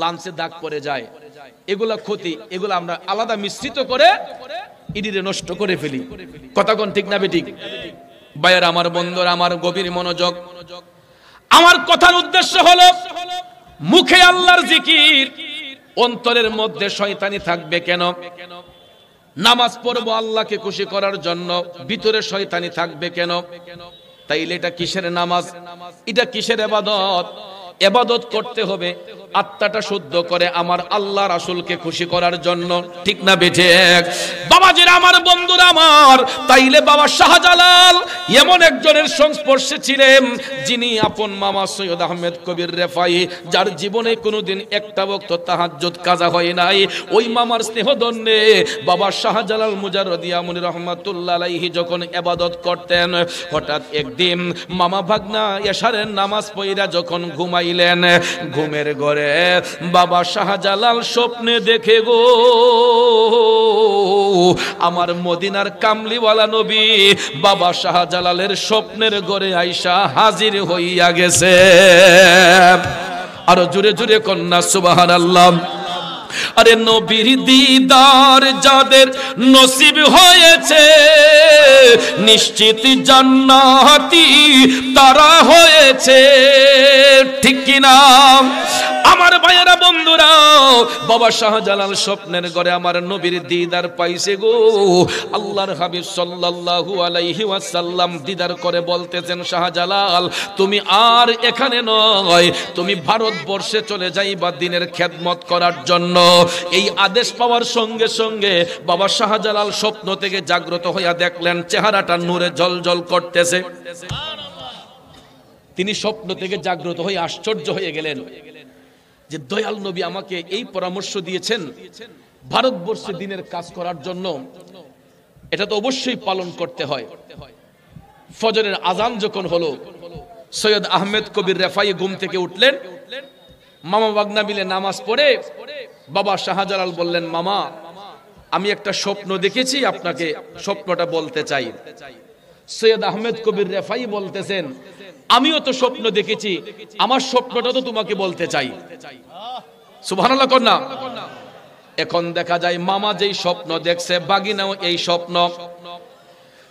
লাঞ্চে দাগ পড়ে যায়, এগুলা ক্ষতি। এগুলা আমরা আলাদা মিশ্রিত করে ইডিরে নষ্ট করে ফেলি। কথা কোন ঠিক না বেঠিক? ভাইয়ের আমার, বন্ধুরা আমার, গভীর মনোযোগ। আমার কথার উদ্দেশ্য হলো মুখে আল্লাহর জিকির, অন্তরের মধ্যে শয়তানি থাকবে কেন? নামাজ পড়বো আল্লাহকে খুশি করার জন্য, ভিতরে শয়তানি থাকবে কেন? তাইলে এটা কিসের নামাজ? এটা কিসের ইবাদত? ইবাদত করতে হবে আত্মাটা শুদ্ধ করে আমার আল্লাহ রাসূলকে খুশি করার জন্য, ঠিক না বেঠিক? বাবাজিরা আমার, বন্ধুরা আমার, তাইলে বাবা শাহজালাল এমন একজনের সংস্পর্শে ছিলেন যিনি আপন মামা সৈয়দ আহমেদ কবির রেফাই, যার জীবনে কোনোদিন একটা ওয়াক্ত তাহাজ্জুদ কাজা হয় নাই। ওই মামার স্নেহধন্যে বাবা শাহজালাল মুজাররদি আমনি রহমাতুল্লাহ আলাইহি যখন ইবাদত করতেন, হঠাৎ একদিন মামা ভাগনা এশারের নামাজ পড়া যখন ঘুমাইলেন, ঘুমের ঘরে বাবা শাহজালাল স্বপ্নে দেখে গো আমার মদিনার কামলিওয়ালা নবী বাবা শাহজালালের স্বপ্নের ঘরে আইসা হাজির হইয়া গেছে। আরো জোরে জোরে কন্যা সুবহানাল্লাহ। আরে নবীর দিদার যাদের নসিব হয়েছে, নিশ্চিত জান্নাতি তারা হয়েছে, ঠিক কিনা আমার ভাইয়েরা, বন্ধুরা? বাবা শাহজালাল স্বপ্নের ঘরে আমার নবীর দিদার পাইছে গো। আল্লাহর হাবিব সাল্লাল্লাহু আলাইহি ওয়াসাল্লাম দিদার করে বলতেছেন, শাহজালাল তুমি আর এখানে নয়, তুমি ভারতবর্ষে চলে যাইবা দিনের খেদমত করার জন্য। এই আদেশ পাওয়ার সঙ্গে সঙ্গে বাবা শাহজালাল স্বপ্ন থেকে জাগ্রত হইয়া দেখলেন চেহারাটা নূরে জ্বলজ্বল করতেছে। তিনি স্বপ্ন থেকে জাগ্রত হয়ে আশ্চর্য হয়ে গেলেন যে দয়াল নবী আমাকে এই পরামর্শ দিয়েছেন ভারতবর্ষে দিনের কাজ করার জন্য, এটা তো অবশ্যই পালন করতে হয়। ফজরের আজান যখন হলো, সৈয়দ আহমেদ কবির রেফাই ঘুম থেকে উঠলেন, মামা বাগনা মিলে নামাজ পড়ে বাবা শাহজালাল বললেন, মামা আমি একটা স্বপ্ন দেখেছি, আপনাকে স্বপ্নটা বলতে চাই। সৈয়দ আহমেদ কবির রেফাই বলতেছেন, আমিও তো স্বপ্ন দেখেছি, আমার স্বপ্নটা তো তোমাকে বলতে চাই। সুবহানাল্লাহ কন্যা। এখন দেখা যায় মামা যেই স্বপ্ন দেখছে, বাগিনাও এই স্বপ্ন।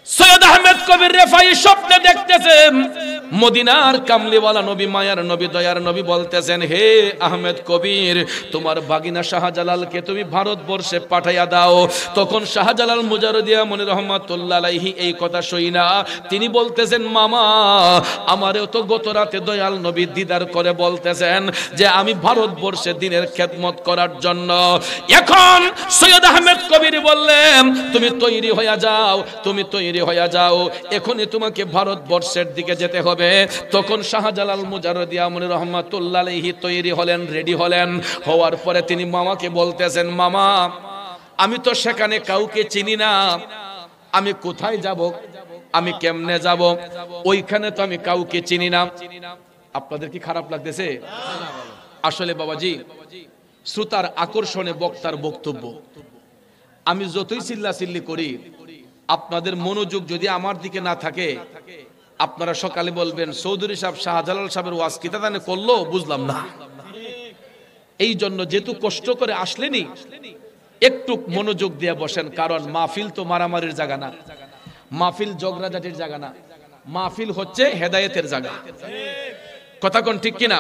সৈয়দ আহমেদ কবির রেফাই স্বপ্নে দেখতেছেন মদিনার কামলিওয়ালা নবী, মায়ার নবী, দয়ার নবী বলতেছেন, হে আহমেদ কবির, তোমার বাগিনা শাহজালালকে তুমি ভারতবর্ষে পাঠাইয়া দাও। তখন শাহজালাল মুজাররদি আমনি রহমাতুল্লাহ আলাইহি এই কথা শুইনা তিনি বলতেছেন, মামা আমারও তো গত রাতে দয়াল নবী দিদার করে বলতেছেন যে আমি ভারতবর্ষে দিনের খেদমত করার জন্য। এখন সৈয়দ আহমেদ কবির বললেন, তুমি তৈরি হইয়া যাও, তুমি তৈরি হইয়া যাও, এখনই তোমাকে ভারতবর্ষের দিকে যেতে হবে। তখন শাহজালাল মুজাররদি আমনি রহমাতুল্লাহ আলাইহি তৈরি হলেন, রেডি হলেন। হওয়ার পরে তিনি মামাকে বলতেছেন, মামা আমি তো সেখানে কাউকে চিনি না, আমি কোথায় যাব, আমি কেমনে যাব, ওইখানে তো আমি কাউকে চিনি না। আপনাদের কি খারাপ লাগতেছে? আসলে বাবাজি, শ্রোতার আকর্ষণে বক্তার বক্তব্য। আমি যতই চিল্লাচিল্লি করি, আপনাদের মনোযোগ যদি আমার দিকে না থাকে, আপনারা সকালে বলবেন চৌধুরী সাহেব শাহজালাল সাহেবের ওয়াজ কি তা করলো, বুঝলাম না। এই জন্য যেহেতু কষ্ট করে আসলেনি, একটু মনোযোগ দিয়ে বসেন, কারণ মাহফিল তো মারামারির জায়গা না, মাহফিল ঝগড়াঝাটির জায়গা না, মাহফিল হচ্ছে হেদায়েতের জায়গা। কথা কোন ঠিক কিনা?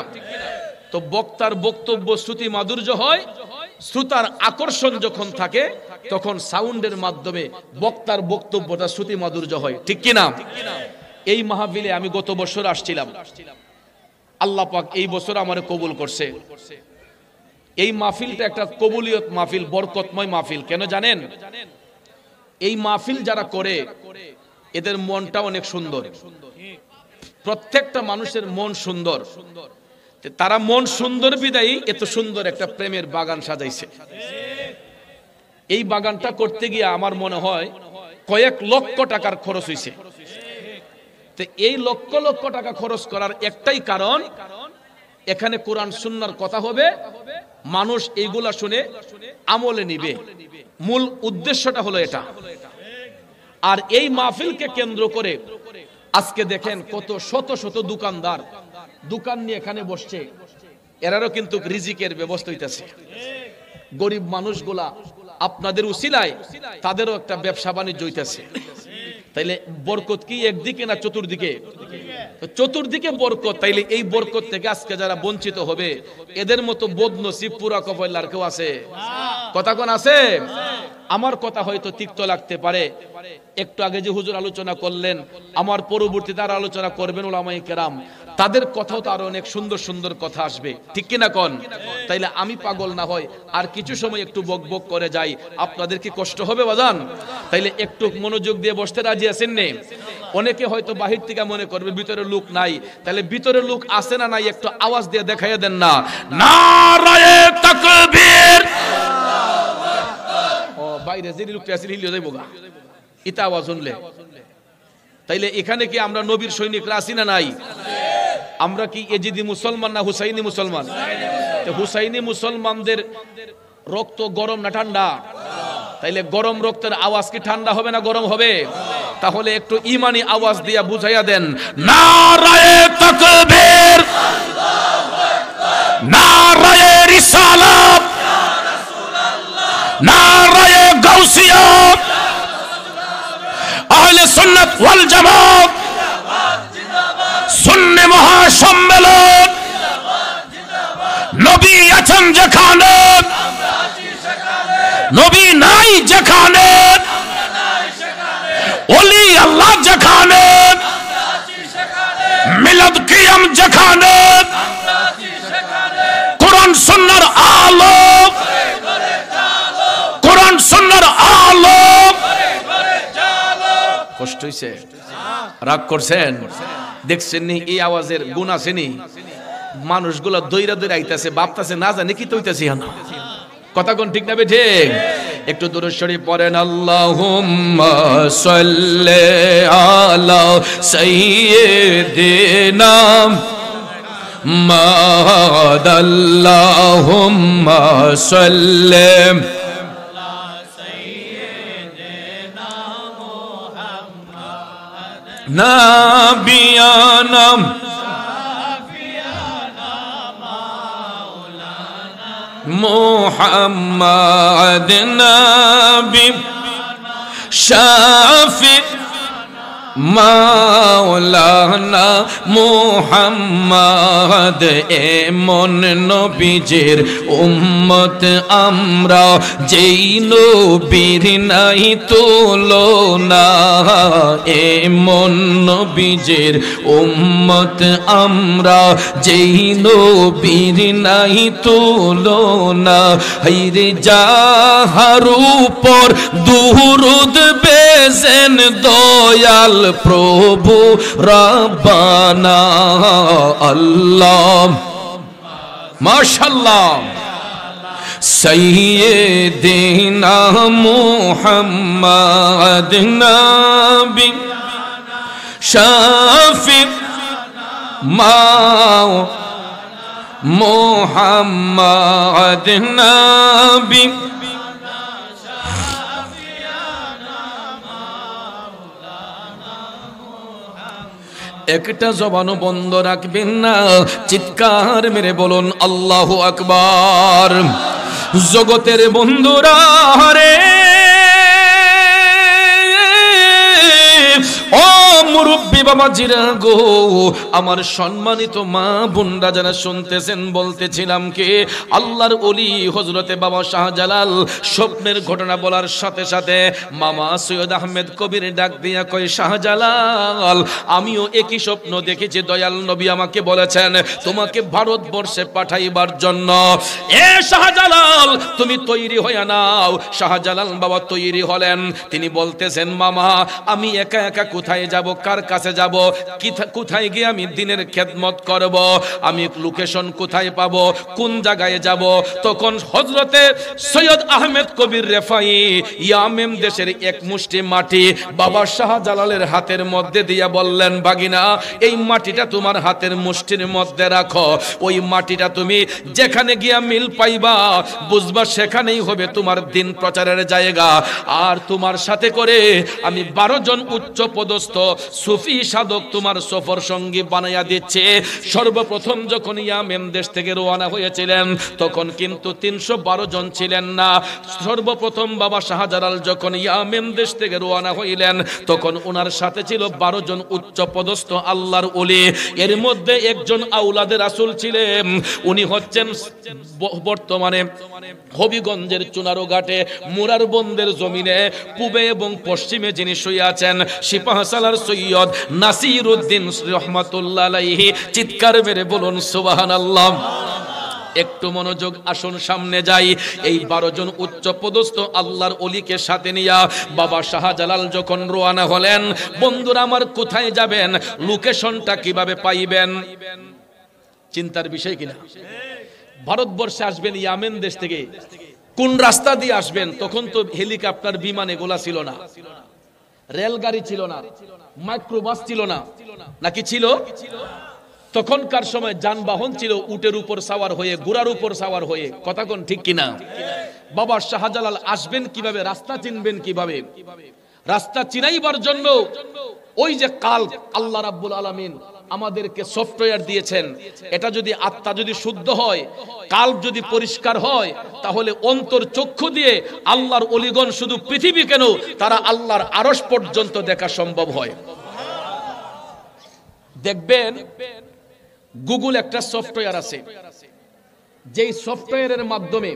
তো বক্তার বক্তব্য শ্রুতি মাধুর্য হয়, শ্রোতার আকর্ষণ যখন থাকে তখন সাউন্ডের মাধ্যমে বক্তার বক্তব্যটা শ্রুতি মাধুর্য হয়, ঠিক কিনা? এই মাহফিলে আমি গত বছর আসছিলাম, আল্লাহ পাক এই বছর আমারে কবুল করছে। এই মাহফিলটা একটা কবুলিয়ত মাহফিল, বরকতময় মাহফিল। কেন জানেন? এই মাহফিল যারা করে এদের মনটা অনেক সুন্দর, প্রত্যেকটা মানুষের মন সুন্দর, তারা মন সুন্দর বিদায়ী এত সুন্দর একটা প্রেমের বাগান সাজাইছে। এই বাগানটা করতে গিয়ে আমার মনে হয় কয়েক লক্ষ টাকার খরচ হয়েছে। তো এই লক্ষ লক্ষ টাকা খরচ করার একটাই কারণ, এখানে কোরআন সুন্নাহর কথা হবে, মানুষ এইগুলা শুনে আমলে নিবে। মূল উদ্দেশ্যটা হলো এটা। আর এই মাহফিলকে কেন্দ্র করে আজকে দেখেন কত শত শত দোকানদার দোকান নিয়ে এখানে বসছে, এরারও কিন্তু রিজিকের ব্যবস্থা হইতেছে। গরিব মানুষগুলা আপনাদের উসিলায় তাদেরও একটা ব্যবসা বাণিজ্য হইতেছে। তাইলে বরকত কি একদিকে না চতুর্দিকে? চতুর্দিকে বরকত। তাইলে এই বরকত থেকে আজকে যারা বঞ্চিত হবে এদের মতো বদনসিব পুরা কপাল আর কেউ আছে? কথা কোন আছে? আমার কথা হয়তো তিক্ত লাগতে পারে, একটু আগে যে হুজুর আলোচনা করলেন, আমার পরবর্তীতে আর আলোচনা করবেন উলামায়ে কেরাম, তাদের কথাও তো আরো অনেক সুন্দর সুন্দর কথা আসবে, ঠিক কিনা কোন? তাইলে আমি পাগল না হয় আর কিছু সময় একটু বক বক করে যাই, আপনাদের কি কষ্ট হবে বাজান? তাইলে একটু মনোযোগ দিয়ে বসতে রাজি আছেন নে? অনেকে হয়তো বাহির থেকে মনে করবে ভিতরে লোক নাই, তাহলে ভিতরে লোক আছে না নাই একটু আওয়াজ দিয়ে দেখাইয়া দেন না। নারায়ে তাকবীর। ও বাইরে যে লোকটা আছে হিলিয়ে যাইবো গা এটা আওয়াজ শুনলে। তাইলে এখানে কি আমরা নবীর সৈনিকরা আছি না নাই? আমরা কি এজিদি মুসলমান না হুসাইনি মুসলমান? হুসাইনি মুসলমানদের রক্ত গরম না ঠান্ডা? তাইলে গরম রক্তের আওয়াজ কি ঠান্ডা হবে না গরম হবে? তাহলে একটু ইমানি আওয়াজ দিয়া বুঝাইয়া দেন, নারায়ে তাকবীর, নারায়ে রিসালাত, নারায়ে গাউসিয়া, আহলে সুন্নাত ওয়াল জামাত, সুন্নি মহাসম্মেলন, নবী আছেন যেখানে, নবী নাই যেখানে, ওলি আল্লাহ যেখানে, মিলাদ কিয়াম যেখানে, কোরআন সুন্নাহর আলো, কোরআন সুন্নাহর আলো। কষ্ট হইছে? রাগ করছেন? দেখছেন নি এই আওয়াজের গুণ আছে নি? মানুষগুলো দইরা দইরা আইতাছে, ভাবতাছে না জানি কি তৈতাছি না। কথা কোন ঠিক না বে? একটু দরুদ শরীফ পড়েন, আল্লাহুম্মা সাল্লি আলা সাইয়্যিদিনা মুহাম্মাদ, আল্লাহুম্মা সাল্লি আলা সাইয়্যিদিনা মুহাম্মাদ, নাবিয়ানা মুহাম্মাদ, নবী শাফি মাওলানা মুহাম্মদ, এমন নবীজির উম্মত আমরা, যেই নবীর নাই তুলনা, এমন নবীজির উম্মত আমরা, যেই নবীর নাই তুলনা। হাইরে যাহার উপর দুরূদ বেজেন দয়াল প্রভু রব্বানা আল্লাহ, মাশাআল্লাহ। সাইয়্যিদিনা মুহাম্মদ, নবী শাফি মুহাম্মদ, নবী একটা জবানও বন্ধ রাখবেন না, চিৎকার মেরে বলুন আল্লাহু আকবার। জগতের বন্ধুরা রে, ও মুরব্বী বাবাজিরা গো, আমার সম্মানিত মা বোনরা যারা শুনতেছেন, বলতেছিলাম কে আল্লাহর ওলি হযরতে বাবা শাহজালাল স্বপ্নের ঘটনা বলার সাথে সাথে মামা সৈয়দ আহমেদ কবির ডাক দিয়া কয়, শাহজালাল আমিও একই স্বপ্ন দেখেছি, দয়াল নবী আমাকে বলেছেন তোমাকে ভারতবর্ষে পাঠাইবার জন্য। এ শাহজালাল তুমি তৈরি হয়ে নাও। শাহজালাল বাবা তৈরি হলেন। তিনি বলতেছেন, মামা আমি একা একা কোথায় যাব, কার কাছে কাছে যাব, কোথায় গিয়ে আমি দিনের খেদমত করব, আমি লোকেশন কোথায় পাবো, কোন জায়গায় যাব। তখন হযরতে সৈয়দ আহমেদ কবির রেফাই ইয়ামেন দেশের এক মুষ্টি মাটি বাবা শাহজালালের হাতের মধ্যে দিয়া বললেন, ভাগিনা এই মাটিটা তোমার হাতের মুষ্টির মধ্যে রাখো, ওই মাটিটা তুমি যেখানে গিয়া মিল পাইবা বুঝবা সেখানেই হবে তোমার দিন প্রচারের জায়গা। আর তোমার সাথে করে আমি 12 জন উচ্চ পদস্থ সুফি সাধক তোমার সফর সঙ্গী বানাইয়া দিচ্ছে। সর্বপ্রথম যখন ইয়ামেন দেশ থেকে রওনা হয়েছিলেন তখন কিন্তু 312 জন ছিলেন না। সর্বপ্রথম বাবা শাহজালাল যখন ইয়ামেন দেশ থেকে রওনা হইলেন তখন ওনার সাথে ছিল 12 জন উচ্চ পদস্থ আল্লাহর ওলি। এর মধ্যে একজন আউলাদে রাসূল ছিলেন, উনি হচ্ছেন বর্তমানে হবিগঞ্জের চুনারো ঘাটে মুরারবন্দের জমিনে পূবে এবং পশ্চিমে যিনি শুয়ে আছেন সিপাহসালার সৈয়দ নাসিরউদ্দিন রহমাতুল্লাহ আলাইহি। চিৎকার মেরে বলুন সুবহানাল্লাহ। একটু মনোযোগ, আসুন সামনে যাই। এই 12 জন উচ্চ পদস্থ আল্লাহর ওলিকে সাথে নিয়া বাবা শাহজালাল যখন রওনা হলেন, বন্ধুরা আমার কোথায় যাবেন, লোকেশনটা কিভাবে পাইবেন, চিন্তার বিষয় কিনা। ভারতবর্ষে আসবেন ইয়ামেন দেশ থেকে, কোন রাস্তা দিয়ে আসবেন? তখন তো হেলিকপ্টার, বিমান এগুলা ছিল না, রেলগাড়ি ছিল না, মাইক্রোবাস ছিল না, নাকি ছিল? তখনকার সময় যানবাহন ছিল উটের উপর সাওয়ার হয়ে, ঘোড়ার উপর সাওয়ার হয়ে। কথা কোন ঠিক কিনা? বাবা শাহজালাল আসবেন কিভাবে, রাস্তা চিনবেন কিভাবে? রাস্তা চিনাইবার জন্য ওই যে কাল্ব আল্লাহ রাব্বুল আলামিন আমাদেরকে সফটওয়্যার দিয়েছেন, এটা যদি আত্মা যদি শুদ্ধ হয়, কাল্ব যদি পরিষ্কার হয়, তাহলে অন্তর চক্ষু দিয়ে আল্লাহর ওলিগণ শুধু পৃথিবী কেন, তারা আল্লাহর আরশ পর্যন্ত দেখা সম্ভব হয়। দেখবেন গুগল একটা সফটওয়্যার আছে, যেই সফটওয়্যারের মাধ্যমে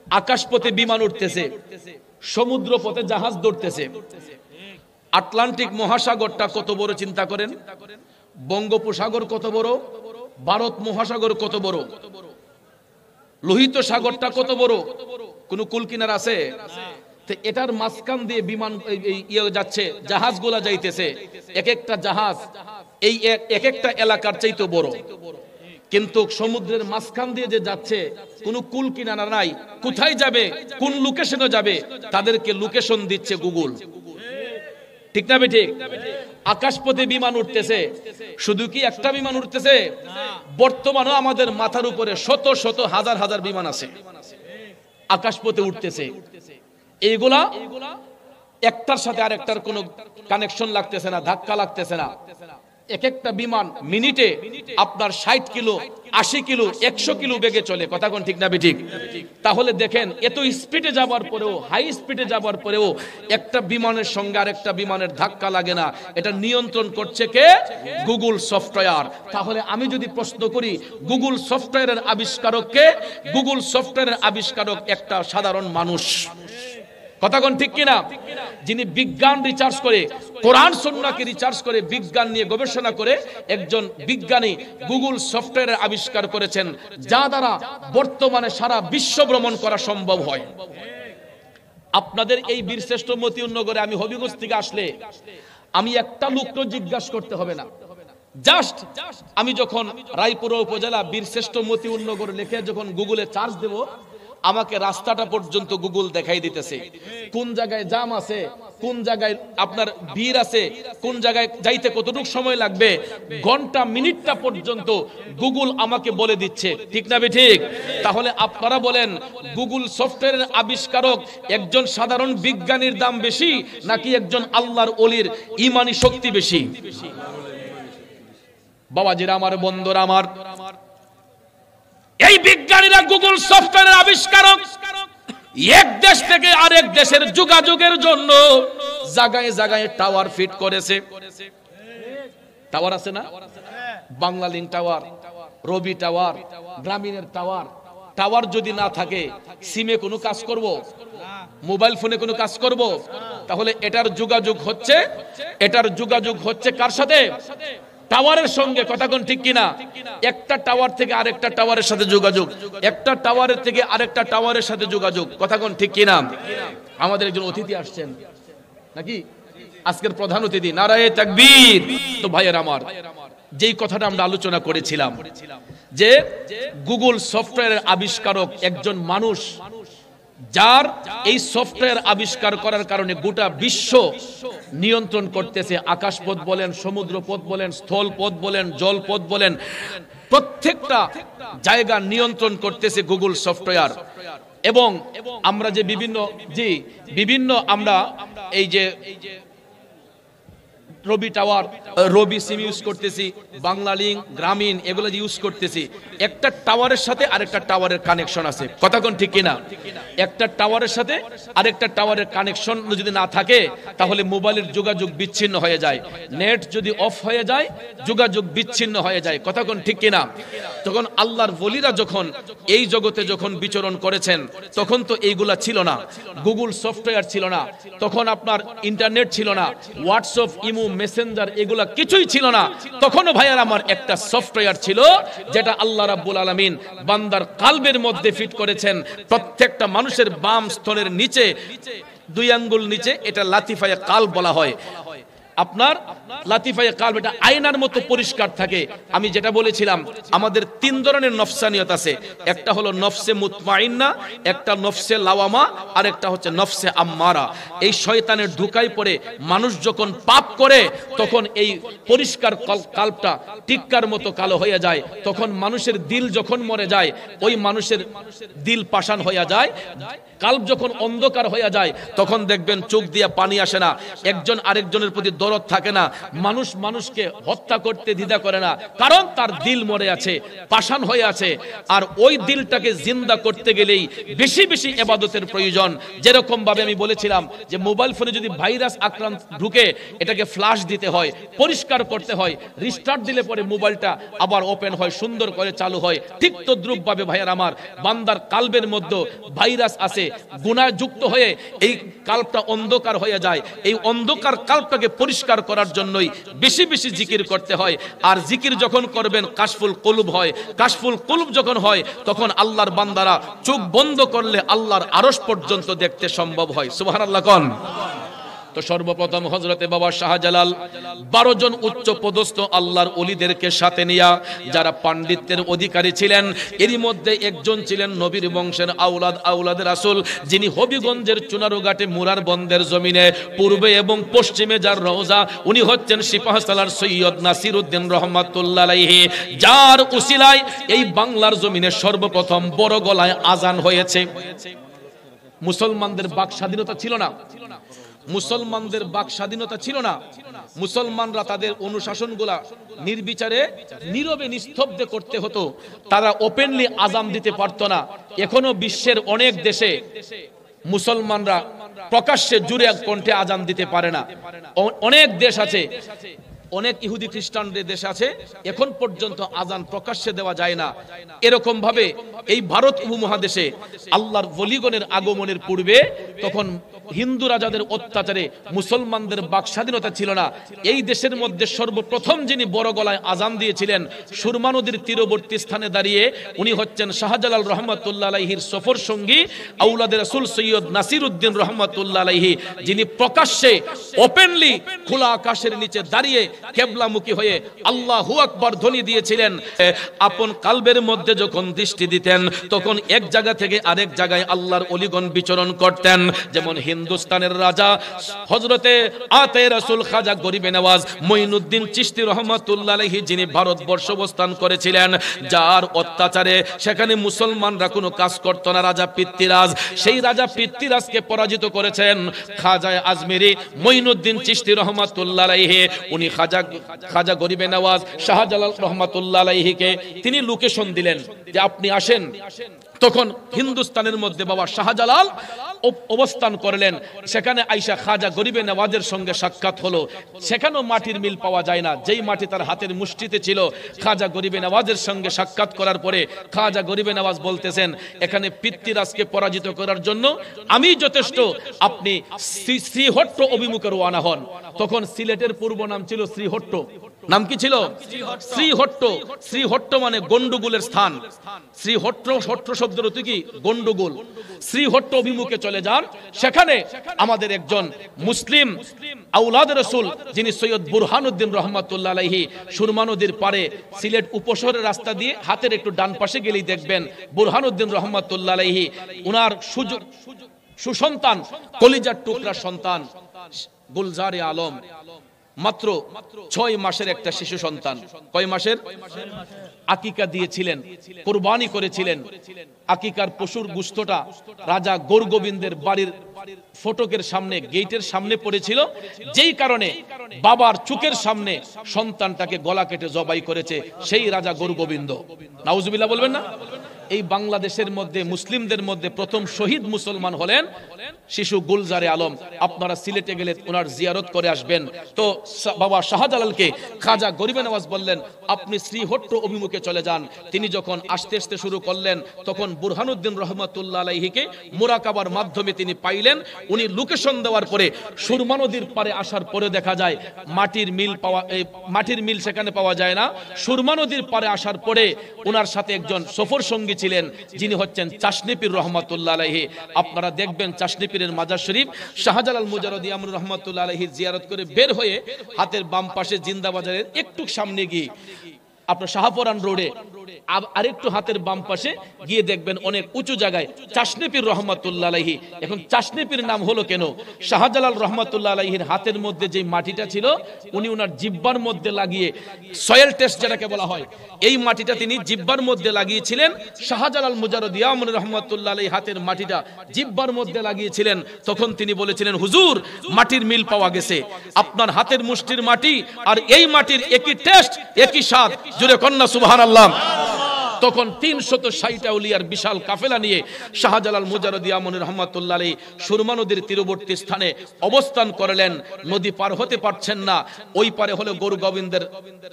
আকাশপথে বিমান উঠতেছে, সমুদ্র পথে জাহাজ দৌড়তেছে। আটলান্টিক মহাসাগরটা কত বড় চিন্তা করেন, বঙ্গোপসাগর কত বড়, ভারত মহাসাগর কত বড়, লোহিত সাগরটা কত বড়, কোন কুলকিনার আছে? এটার মাঝখান দিয়ে বিমান যাচ্ছে, জাহাজগুলা যাইতেছে, এক একটা জাহাজ এই এক একটা এলাকার চাইতে বড়। কিন্তু সমুদ্রের মাঝখান দিয়ে যে যাচ্ছে কোনো কুল কিনারা নাই, কোথায় যাবে, কোন লোকেশনে যাবে, তাদেরকে লোকেশন দিচ্ছে গুগল। ঠিক না ঠিক? আকাশপথে বিমান উঠতেছে, শুধু কি একটা বিমান উঠতেছে? বর্তমানে আমাদের মাথার উপরে শত শত হাজার হাজার বিমান আছে, আকাশপথে উঠতেছে। এইগুলা একটার সাথে আরেকটার কোনো কানেকশন লাগতেছে না, ধাক্কা লাগতেছে না। এক একটা বিমান মিনিটে আপনার 60 কিলো, 80 কিলো, 100 কিলো বেগে চলে। কথা কোন ঠিক না ঠিক? তাহলে দেখেন এত স্পিডে যাবার পরেও, হাই স্পিডে যাবার পরেও একটা বিমানের সঙ্গে আরেকটা বিমানের ধাক্কা লাগে না। এটা নিয়ন্ত্রণ করছে কে? Google software. তাহলে আমি যদি প্রশ্ন করি গুগল সফটওয়্যারের আবিষ্কারক কে? গুগল সফটওয়্যারের আবিষ্কারক একটা সাধারণ মানুষ। কথা কোন ঠিক কিনা? যিনি বিজ্ঞান রিসার্চ করে, কোরআন সুন্নাহকে রিসার্চ করে, বিজ্ঞান নিয়ে গবেষণা করে একজন বিজ্ঞানী গুগল সফটওয়্যারের আবিষ্কার করেছেন, যা দ্বারা বর্তমানে সারা বিশ্ব ভ্রমণ করা সম্ভব হয়। আপনাদের এই বীরশ্রেষ্ঠ মতিউন্নগরে আমি হবিগঞ্জ থেকে আসলে আমি একটা লোককে জিজ্ঞাসা করতে হবে না, জাস্ট আমি যখন রায়পুর উপজেলা বীরশ্রেষ্ঠ মতিউন্নগর লিখে যখন গুগলে সার্চ দেব, আমাকে রাস্তাটা পর্যন্ত গুগল দেখাই দিতেছে, কোন জায়গায় জাম আছে, কোন জায়গায় আপনার ভিড় আছে, কোন জায়গায় যাইতে কতটুকু সময় লাগবে, ঘন্টা মিনিটটা পর্যন্ত গুগল আমাকে বলে দিচ্ছে। ঠিক না ঠিক? তাহলে আপনারা বলেন গুগল সফটওয়্যারের আবিষ্কারক একজন সাধারণ বিজ্ঞানীর দাম বেশি নাকি একজন আল্লাহর ওলির ঈমানি শক্তি বেশি? বাবাজিরা আমার, বন্ধুরা আমার, এই বিজ্ঞানীরা গুগল সফটওয়্যারের আবিষ্কারক এক দেশ থেকে আরেক দেশের যোগাযোগের জন্য জায়গায় জায়গায় টাওয়ার ফিট করেছে। টাওয়ার আছে না? বাংলা লিংক টাওয়ার, রবি টাওয়ার, গ্রামীণের টাওয়ার। টাওয়ার যদি না থাকে সিমে কোনো কাজ করব, মোবাইল ফোনে কোনো কাজ করব? তাহলে এটার যোগাযোগ হচ্ছে, এটার যোগাযোগ হচ্ছে কার সাথে? টাওয়ারের সঙ্গে। কথা কোন ঠিক কিনা? একটা টাওয়ার থেকে আরেকটা টাওয়ারের সাথে যোগাযোগ, একটা টাওয়ারের থেকে আরেকটা টাওয়ারের সাথে যোগাযোগ। কথা কোন ঠিক কিনা? আমাদের একজন অতিথি আসছেন নাকি? আজকের প্রধান অতিথি, নারায়ে তাকবীর। তো ভাইয়ের আমার, যেই কথাটা আমরা আলোচনা করেছিলাম যে গুগল সফটওয়্যারের আবিষ্কারক একজন মানুষ, যার এই সফটওয়্যার আবিষ্কার করার কারণে গোটা বিশ্ব নিয়ন্ত্রণ করতেছে। আকাশপথ বলেন, সমুদ্রপথ বলেন, স্থলপথ বলেন, জলপথ বলেন, প্রত্যেকটা জায়গা নিয়ন্ত্রণ করতেছে গুগল সফটওয়্যার। এবং আমরা যে বিভিন্ন আমরা এই যে রবি টাওয়ার, রবি সিম ইউজ করতেছি, বাংলা লিংক, গ্রামীণ, এগুলো ইউজ করতেছি। একটা টাওয়ারের সাথে আরেকটা টাওয়ারের কানেকশন আছে, কথা কোন ঠিক কিনা? একটা টাওয়ারের সাথে আরেকটা টাওয়ারের কানেকশন যদি না থাকে তাহলে মোবাইলের যোগাযোগ বিচ্ছিন্ন হয়ে যায়। নেট যদি অফ হয়ে যায় যোগাযোগ বিচ্ছিন্ন হয়ে যায়, কথা কোন ঠিক কিনা? তখন আল্লাহর ওলিরা যখন এই জগতে যখন বিচরণ করেছেন তখন তো এইগুলা ছিল না, গুগল সফটওয়্যার ছিল না, তখন আপনার ইন্টারনেট ছিল না, হোয়াটসঅ্যাপ, ইমো, মেসেঞ্জার, এগুলা কিছুই ছিল না। তখনও ভাইয়ার আমার একটা সফটওয়্যার ছিল যেটা আল্লাহ রাব্বুল আলামিন বান্দার কালবের মধ্যে ফিট করেছেন। প্রত্যেকটা মানুষের বাম স্তনের নিচে 2 আঙ্গুল নিচে এটা লাতিফায়ে কালব বলা হয়। আপনার লাতিফায়ে কালব এটা আয়নার মতো পরিষ্কার থাকে। আমি যেটা বলেছিলাম আমাদের 3 ধরনের নফসানিয়ত আছে, একটা হলো নফসে মুতমাইন্না, একটা নফসে লাওয়ামা, আর একটা হচ্ছে নফসে আম্মারা। এই শয়তানের ধোঁকায় পড়ে মানুষ যখন পাপ করে তখন এই পরিষ্কার কালবটা টিক্কার মতো কালো হয়ে যায়। তখন মানুষের দিল যখন মরে যায়, ওই মানুষের দিল পাষাণ হয়ে যায়। কালব যখন অন্ধকার হয়ে যায় তখন দেখবেন চোখ দিয়ে পানি আসে না, একজন আরেকজনের প্রতি দরদ থাকে না, মানুষ মানুষকে হত্যা করতে দ্বিধা করে না, কারণ তার দিল মরে আছে, পাষাণ হয়ে আছে। আর ওই দিলটাকে জিন্দা করতে গেলেই বেশি বেশি ইবাদতের প্রয়োজন। যেরকম ভাবে আমি বলেছিলাম যে মোবাইল ফোনে যদি ভাইরাস আক্রান্ত ঢুকে এটাকে ফ্লাশ দিতে হয়, পরিষ্কার করতে হয়, রিস্টার্ট দিলে পরে মোবাইলটা আবার ওপেন হয়, সুন্দর করে চালু হয়। ঠিক তদ্রূপ ভাবে ভাইয়ার আমার বান্দার কালবের মধ্যে ভাইরাস আছে, গুনাহ যুক্ত হয়ে এই কালবটা অন্ধকার হয়ে যায়। এই অন্ধকার কালবটাকে পরিষ্কার করার জন্যই বেশি বেশি জিকির করতে হয়। আর জিকির যখন করবেন কাশফুল কুলুব হয়। কাশফুল কুলুব যখন হয় তখন আল্লাহর বান্দারা চোখ বন্ধ করলে আল্লাহর আরশ পর্যন্ত দেখতে সম্ভব হয়। সুবহানাল্লাহ কোন। তো সর্বপ্রথম হযরতে বাবা শাহজালাল 12 জন উচ্চ পদস্থ আল্লাহর ওলিদেরকে সাথে নিয়া, যারা পাণ্ডিত্যের অধিকারী ছিলেন, এরই মধ্যে একজন ছিলেন নবীর বংশের আওলাদ রাসূল, যিনি হবিগঞ্জের চুনারুঘাটে মুরার বন্দের জমিনে পূর্বে এবং পশ্চিমে যার রওজা, উনি হচ্ছেন সিপাহসালার সৈয়দ নাসিরউদ্দিন রহমাতুল্লাহ আলাইহি, যার উসিলায় এই বাংলার জমিনে সর্বপ্রথম বড় গলায় আজান হয়েছে। মুসলমানদের বাক স্বাধীনতা ছিল না, মুসলমানদের বাক স্বাধীনতা ছিল না। মুসলমানরা তাদের অনুশাসনগুলা নির্বিচারে নীরবে নিস্তব্ধে করতে হতো, তারা ওপেনলি আজান দিতে পারত না। এখনো বিশ্বের অনেক দেশে মুসলমানরা প্রকাশ্যে জুড়ে কণ্ঠে আজান দিতে পারে না। অনেক দেশ আছে, অনেক ইহুদি খ্রিস্টানদের দেশ আছে, এখন পর্যন্ত আজান প্রকাশ্যে দেওয়া যায় না। এরকম ভাবে এই ভারত উপমহাদেশে আল্লাহর ওলিগণের আগমনের পূর্বে তখন হিন্দু রাজাদের অত্যাচারে মুসলমানদের বাক স্বাধীনতা ছিল না। এই দেশের মধ্যে সর্বপ্রথম যিনি বড় গলায় আজান দিয়েছিলেন সুরমা নদীর তীরবর্তী স্থানে দাঁড়িয়ে, উনি হচ্ছেন শাহজালাল রহমাতুল্লাহ আলাইহির সফর সঙ্গী আওলাদে রাসূল সৈয়দ নাসিরউদ্দিন রহমাতুল্লাহ আলাইহি, যিনি প্রকাশ্যে ওপেনলি খোলা আকাশের নিচে দাঁড়িয়ে কেবলামুখী হয়ে আল্লাহু আকবার ধ্বনি দিয়েছিলেন। আপন কালবের মধ্যে যখন দৃষ্টি দিতেন তখন এক জায়গা থেকে আরেক জায়গায় আল্লাহর ওলিগণ বিচরণ করতেন। যেমন হিন্দুস্তানের রাজা হযরতে আতে রাসূল খাজা গরিবে নওয়াজ মঈনুদ্দিন চিশতি রহমাতুল্লাহ আলাইহি, যিনি ভারতবর্ষ অবস্থান করেছিলেন, যার অত্যাচারে সেখানে মুসলমানরা কোনো কাজ করত না, রাজা পিতৃরাজ, সেই রাজা পিতৃরাজকে পরাজিত করেছেন খাজা আজমিরি মঈনুদ্দিন চিশতি রহমাতুল্লাহ আলাইহি। উনি খাজা গরিবে নওয়াজ শাহজালাল রহমাতুল্লাহ আলাইহিকে তিনি লোকেশন দিলেন যে আপনি আসেন। তখন হিন্দুস্তানের মধ্যে বাবা শাহজালাল অবস্থান করলেন। সেখানে আইসা খাজা গরিবে নওয়াজের সঙ্গে সাক্ষাৎ হলো। সেখানেও মাটির মিল পাওয়া যায় না, যেই মাটি তার হাতের মুষ্টিতে ছিল। খাজা গরিবে নওয়াজের সঙ্গে সাক্ষাৎ করার পরে খাজা গরিবে নওয়াজ বলতেছেন, এখানে পিতৃরাজকে পরাজিত করার জন্য আমি যথেষ্ট, আপনি শ্রীহট্ট অভিমুখে রওনা হন। তখন সিলেটের পূর্ব নাম ছিল শ্রীহট্ট, নাম কি ছিল? শ্রীহট্ট। শ্রীহট্ট মানে গন্ডগোলের স্থান। শ্রীহট্ট, হট্ট শব্দের অর্থ কি? গন্ডগোল। শ্রীহট্ট অভিমুখে চলে যান। সেখানে আমাদের একজন মুসলিম আওলাদ রাসূল যিনি সৈয়দ বুরহানুদ্দিন রহমাতুল্লাহ আলাইহি সুরমা নদীর পারে সিলেট উপশহরের রাস্তা দিয়ে হাতের একটু ডান পাশে গেলেই দেখবেন বুরহানুদ্দিন রহমাতুল্লাহ আলাইহি উনার সুসন্তান, কলিজার টুকরা সন্তান গুলজারে আলম, মাত্র 6 মাসের একটা শিশু সন্তান। কয় মাসের? আকিকা দিয়েছিলেন, কুরবানি করেছিলেন। আকিকার পশুর গোশতটা রাজা গোরগোবিন্দের বাড়ির ফটকের সামনে, গেটের সামনে পড়েছিল, যেই কারণে বাবার চোখের সামনে সন্তানটাকে গলা কেটে জবাই করেছে সেই রাজা গোরগোবিন্দ। নাউজুবিল্লাহ বলবেন না? এই বাংলাদেশের মধ্যে মুসলিমদের মধ্যে প্রথম শহীদ মুসলমান হলেন শিশু গুলজারে আলম। আপনারা সিলেটে গেলে ওনার জিয়ারত করে আসবেন। তো বাবা শাহজালালকে খাজা গরিবে নওয়াজ বললেন, আপনি শ্রীহট্ট অভিমুখে চলে যান। তিনি যখন আসতে আসতে শুরু করলেন, তখন বুরহানুদ্দিন রহমাতুল্লাহ আলাইহিকে মুরাকাবার মাধ্যমে তিনি পাইলেন। উনি লোকেশন দেওয়ার পরে সুরমা নদীর পারে আসার পরে দেখা যায় মাটির মিল সেখানে পাওয়া যায় না। সুরমা নদীর পারে আসার পরে ওনার সাথে একজন সফর সঙ্গী ছিলেন, যিনি হচ্ছেন চাশনী পীর রহমাতুল্লাহ আলাইহি। আপনারা দেখবেন চাশনী পীরের মাজার শরীফ শাহজালাল মুজাররদি আমর রহমাতুল্লাহ আলাইহি জিয়ারত করে বের হয়ে হাতের বাম পাশে জিন্দা বাজারের একটু সামনে গিয়ে আপনার শাহপরান রোডে আরেকটু হাতের বাম পাশে গিয়ে দেখবেন অনেক উঁচু জায়গায় চাশনী পীর রহমাতুল্লাহ আলাইহি। এখন চাশনী পীর নাম হলো কেন? শাহজালাল রহমাতুল্লাহ আলাইহির হাতের মধ্যে যে মাটিটা ছিল উনি ওনার জিব্বার মধ্যে লাগিয়ে, সয়েল টেস্ট যেটাকে বলা হয়, এই মাটিটা তিনি জিব্বার মধ্যে লাগিয়েছিলেন। শাহজালাল মুজাররদি আমর রহমাতুল্লাহ আলাইহি হাতের মাটিটা জিব্বার মধ্যে লাগিয়েছিলেন। তখন তিনি বলেছিলেন, হুজুর মাটির মিল পাওয়া গেছে, আপনার হাতের মুষ্টির মাটি আর এই মাটির একই টেস্ট, একই স্বাদ। জুড়ে কন্যা সুবহানাল্লাহ। তখন 360 আউলিয়ার বিশাল কাফেলা নিয়ে শাহজালাল মুজাররদি আমর রহমাতুল্লাহ আলাইহি সুরমা নদীর তীরবর্তী স্থানে অবস্থান করলেন। নদী পার হতে পারছেন না। ওই পারে হলো গোরগোবিন্দের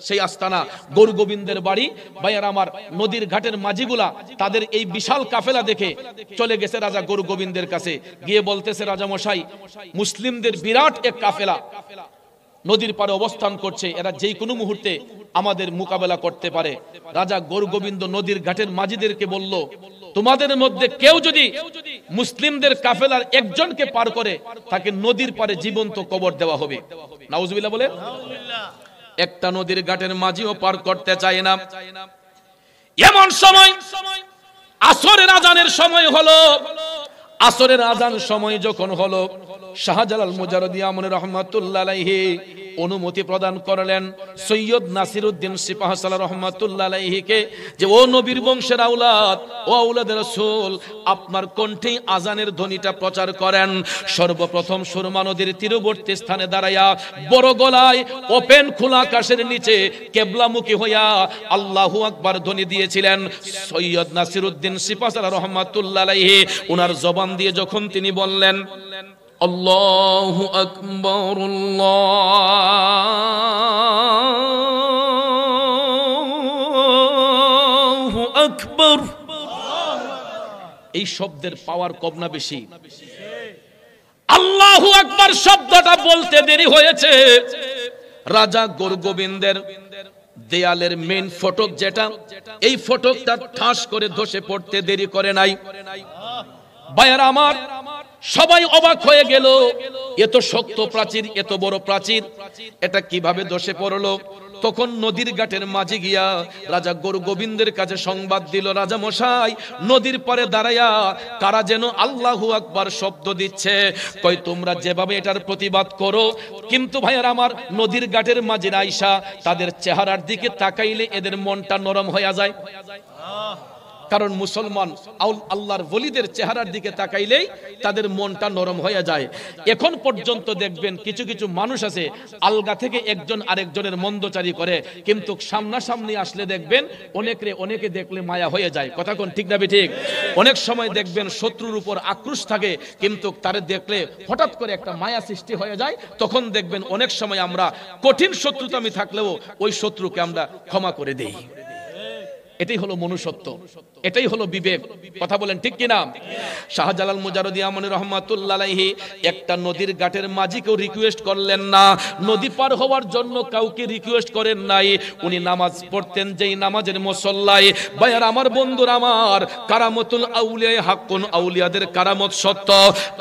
সেই আস্তানা, গোরগোবিন্দের বাড়ি। ভাইয়ার আমার, নদীর ঘাটের মাঝিগুলা তাদের এই বিশাল কাফেলা দেখে চলে গেছে রাজা গোরগোবিন্দের কাছে, গিয়ে বলতেছে, রাজা মশাই, মুসলিমদের বিরাট এক কাফেলা নদীর পারে অবস্থান করছে, এরা যে কোনো মুহূর্তে আমাদের মোকাবেলা করতে পারে। রাজা গোরগোবিন্দ নদীর ঘাটের মাঝিদেরকে বলল, তোমাদের মধ্যে কেউ যদি মুসলিমদের কাফেলার একজনকে পার করে তাকে নদীর পারে জীবন্ত কবর দেওয়া হবে। নাউজুবিল্লাহ বলে। একটা নদীর ঘাটের মাঝিও পার করতে চায় না। এমন সময় আসরের আজানের সময় হলো। আসরের আজান সময় যখন হলো, শাহজালাল মুজাররদি আমর রহমাতুল্লাহ আলাইহি অনুমতি প্রদান করলেন সৈয়দ নাসিরউদ্দিন সিপাহসালার রহমাতুল্লাহ আলাইহিকে, যে ও নবীর বংশের আওলাদ, ও আওলাদের রাসূল, আপনার কণ্ঠেই আজানের ধ্বনিটা প্রচার করেন। সর্বপ্রথম সুরমা নদীর তীরবর্তী স্থানে দাঁড়াইয়া বড় গলায় ওপেন খোলা আকাশের নিচে কেবলামুখী হইয়া আল্লাহু আকবার ধ্বনি দিয়েছিলেন সৈয়দ নাসিরউদ্দিন সিপাহসালার রহমাতুল্লাহ আলাইহি। ওনার জবান দিয়ে যখন তিনি বললেন, আল্লাহু আকবার, আল্লাহু আকবার, এই শব্দের পাওয়ার কম না বেশি? আল্লাহু আকবার শব্দটা বলতে দেরি হয়েছে। রাজা গোরগোবিন্দের দেয়ালের মেইন ফটক যেটা, এই ফটকটা ঠাস করে ধসে পড়তে দেরি করে নাই। ভাইয়ারা আমার, সবাই অবাক হয়ে গেল, এত শক্ত প্রাচীর, এত বড় প্রাচীর, এটা কিভাবে ধসে পড়লো? তখন নদীর ঘাটের মাঝে গিয়া রাজা গোরগোবিন্দের কাছে সংবাদ দিল, রাজা মশাই, নদীর পারে দাঁড়াইয়া কারা যেন আল্লাহু আকবার শব্দ দিচ্ছে। কই, তোমরা যেভাবে এটার প্রতিবাদ করো, কিন্তু ভাইয়ার আমার, নদীর ঘাটের মাঝে আইসা তাদের চেহারার দিকে তাকাইলে এদের মনটা নরম হয়ে যায়। কারণ মুসলমান আল্লাহর ওলিদের চেহারার দিকে তাকাইলেই তাদের মনটা নরম হয়ে যায়। এখন পর্যন্ত দেখবেন কিছু কিছু মানুষ আছে আলগা থেকে একজন আরেকজনের মন্দচারী করে, কিন্তু সামনাসামনি আসলে দেখবেন অনেকে দেখলে মায়া হয়ে যায়। কথা কোন ঠিক না ঠিক? অনেক সময় দেখবেন শত্রুর উপর আক্রোশ থাকে, কিন্তু তারে দেখলে হঠাৎ করে একটা মায়া সৃষ্টি হয়ে যায়। তখন দেখবেন অনেক সময় আমরা কঠিন শত্রুতামি থাকলেও ওই শত্রুকে আমরা ক্ষমা করে দেই। এটাই হলো মনুষ্যত্ব, এটাই হলো বিবেক। কথা বলেন ঠিক কিনা? শাহজালাল মুজাররদি আমনি রহমাতুল্লাহ আলাইহি একটা নদীর ঘাটের মাঝিকেও রিকোয়েস্ট করলেন না, নদী পার হওয়ার জন্য কাউকে রিকোয়েস্ট করেন নাই। উনি নামাজ পড়তেন যেই নামাজের মুসল্লায়, ভাইয়ার আমার বন্ধুরা আমার, কারামতুল আউলিয়া হাক্কুন, আউলিয়াদের কারামত সত্য।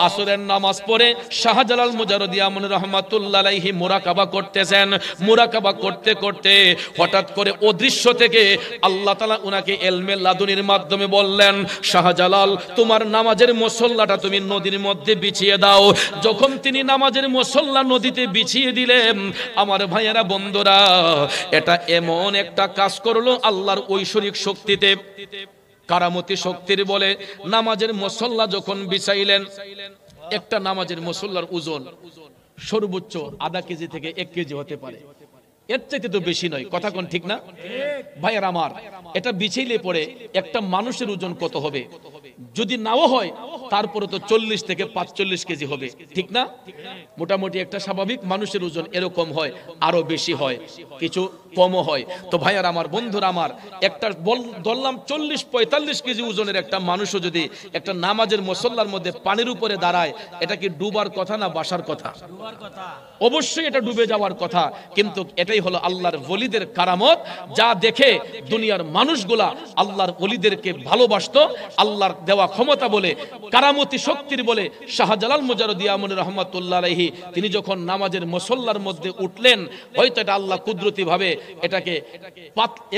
আসরের নামাজ পড়ে শাহজালাল মুজাররদি আমনি রহমাতুল্লাহ আলাইহি মুরাকাবা করতেছেন। মুরাকাবা করতে করতে হঠাৎ করে অদৃশ্য থেকে আল্লাহ তাআলা উনাকে ইলমে লাদুনির মাধ্যমে বললেন, শাহজালাল তোমার নামাজের মুসল্লাটা তুমি নদীর মধ্যে বিছিয়ে দাও। যখন তিনি নামাজের মুসল্লা নদীতে বিছিয়ে দিলেন, আমার ভাইয়েরা বন্ধুরা, এটা এমন একটা কাজ করলো আল্লাহর ঐশ্বরিক শক্তিতে, কারামতি শক্তির বলে। নামাজের মুসল্লা যখন বিছাইলেন, একটা নামাজের মুসল্লার ওজন সর্বোচ্চ আধা কেজি থেকে 1 কেজি হতে পারে, এর চাইতে তো বেশি নয়। কথা কোন ঠিক না ভাইয়ার আমার? এটা বিছাইলে পরে একটা মানুষের ওজন কত হবে? যদি নাও হয় তারপরে তো 40 থেকে 45 কেজি হবে, ঠিক না? মোটামুটি একটা স্বাভাবিক মানুষের ওজন এরকম হয়, আরো বেশি হয়, কিছু কমও হয়। তো ভাইয়ার আমার, বন্ধুরা আমার, একটা ধরলাম 40-45 কেজি ওজনের একটা মানুষও যদি একটা নামাজের মুসল্লার মধ্যে পানির উপরে দাঁড়ায়, এটা কি ডুবার কথা না বাসার কথা? অবশ্যই এটা ডুবে যাওয়ার কথা। কিন্তু এটাই হলো আল্লাহর ওলিদের কারামত, যা দেখে দুনিয়ার মানুষগুলা আল্লাহর ওলিদেরকে ভালোবাসতো। আল্লাহর দেওয়া ক্ষমতা বলে, কারামতি শক্তির বলে শাহজালাল মুজাররদি আমনি রহমাতুল্লাহ আলাইহি তিনি যখন নামাজের মুসল্লার মধ্যে উঠলেন, হয়তো এটা আল্লাহ কুদরতি ভাবে এটাকে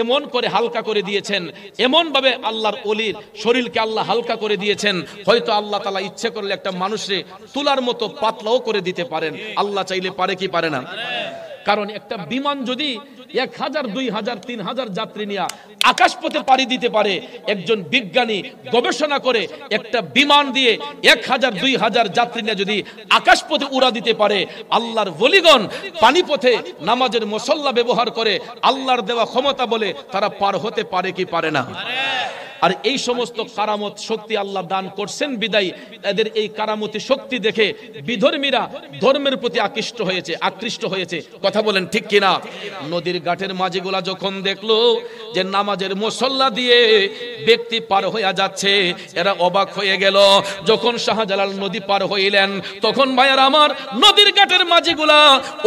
এমন করে হালকা করে দিয়েছেন, এমন ভাবে আল্লাহর ওলির শরীরকে আল্লাহ হালকা করে দিয়েছেন, হয়তো আল্লাহ তাআলা ইচ্ছে করলে একটা মানুষে তুলার মতো পাতলাও করে দিতে পারেন। আল্লাহ চাইলে পারে কি পারে না? কারণ একটা বিমান যদি 1000, 2000, 3000 যাত্রী নিয়ে আকাশপথে পাড়ি দিতে পারে, একজন বিজ্ঞানী গবেষণা করে একটা বিমান দিয়ে 1000, 2000 যাত্রী নিয়ে যদি আকাশপথে উড়া দিতে পারে, আল্লাহর ওলিগণ পানিপথে নামাজের মুসল্লা ব্যবহার করে আল্লাহর দেওয়া ক্ষমতা বলে তারা পার হতে পারে কি পারে না? আর এই সমস্ত কারামত শক্তি আল্লাহ দান করছেন বিদায় এদের এই কারামতি শক্তি দেখে বিধর্মীরা ধর্মের প্রতি আকৃষ্ট হয়েছে। কথা বলেন ঠিক কিনা? নদীর ঘাটের মাঝিগুলা যখন দেখলো যে নামাজের মুসল্লা দিয়ে ব্যক্তি পার হয়ে যাচ্ছে, এরা অবাক হয়ে গেল। যখন শাহজালাল নদী পার হইলেন, তখন ভাইয়ার আমার, নদীর ঘাটের মাঝিগুলা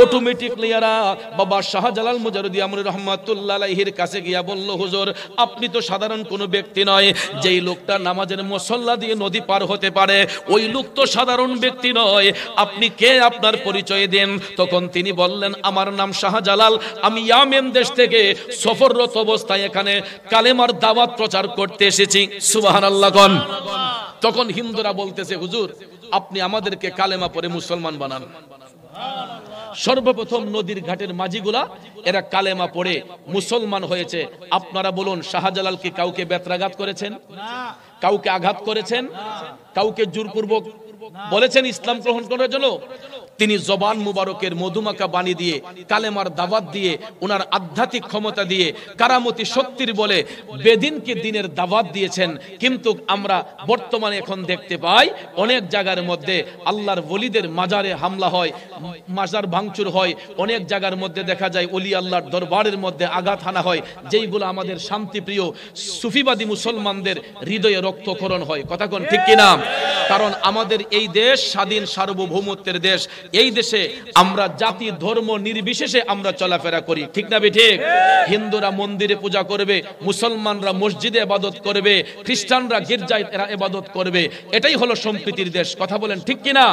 অটোমেটিকলি এরা বাবা শাহজালাল মুজাররদি আমনি রহমাতুল্লাহ আলাইহির কাছে গিয়া বলল, হুজুর আপনি তো সাধারণ কোনো ব্যক্তি নয়, যেই লোকটা নামাজের মুসল্লা দিয়ে নদী পার হতে পারে ওই লোক তো সাধারণ ব্যক্তি নয়, আপনি কে? আপনার পরিচয় দেন। তখন তিনি বললেন, আমার নাম শাহজালাল, আমি ইয়ামেন দেশ থেকে সফররত অবস্থায় এখানে কালেমার দাওয়াত প্রচার করতে এসেছি। সুবহানাল্লাহ কোন। তখন হিন্দুরা বলতেছে, হুজুর আপনি আমাদেরকে কালেমা পড়ে মুসলমান বানান। সর্বপ্রথম নদীর ঘাটের মাঝিগুলা এরা কালেমা পড়ে মুসলমান হয়েছে। আপনারা বলুন, শাহজালাল কি কাউকে বেত্রাঘাত করেছেন? কাউকে আঘাত করেছেন? কাউকে জোরপূর্বক বলেছেন ইসলাম গ্রহণ করার জন্য? তিনি জবান মুবারকের মধুমাখা বাণী দিয়ে, কালেমার দাওয়াত দিয়ে, ওনার আধ্যাত্মিক ক্ষমতা দিয়ে, কারামতি শক্তির বলে বেদিনকে দিনের দাওয়াত দিয়েছেন। কিন্তু আমরা বর্তমানে এখন দেখতে পাই অনেক জায়গার মধ্যে আল্লাহর ওলিদের মাজারে হামলা হয়, মাজার ভাঙচুর হয়, অনেক জায়গার মধ্যে দেখা যায় ওলি আল্লাহর দরবারের মধ্যে আঘাত হানা হয়, যেইগুলো আমাদের শান্তিপ্রিয় সুফিবাদী মুসলমানদের হৃদয়ে রক্তক্ষরণ হয়। কথা কোন ঠিক কিনা? কারণ আমাদের এই দেশ স্বাধীন সার্বভৌমত্বের দেশ। এই দেশে আমরা জাতি ধর্ম নির্বিশেষে আমরা চলাফেরা করি, ঠিক না ঠিক? হিন্দুরা মন্দিরে পূজা করবে, মুসলমানরা মসজিদে ইবাদত করবে, খ্রিস্টানরা গির্জায় এরা ইবাদত করবে। এটাই হলো সম্প্রীতির দেশ। কথা বলেন ঠিক কিনা?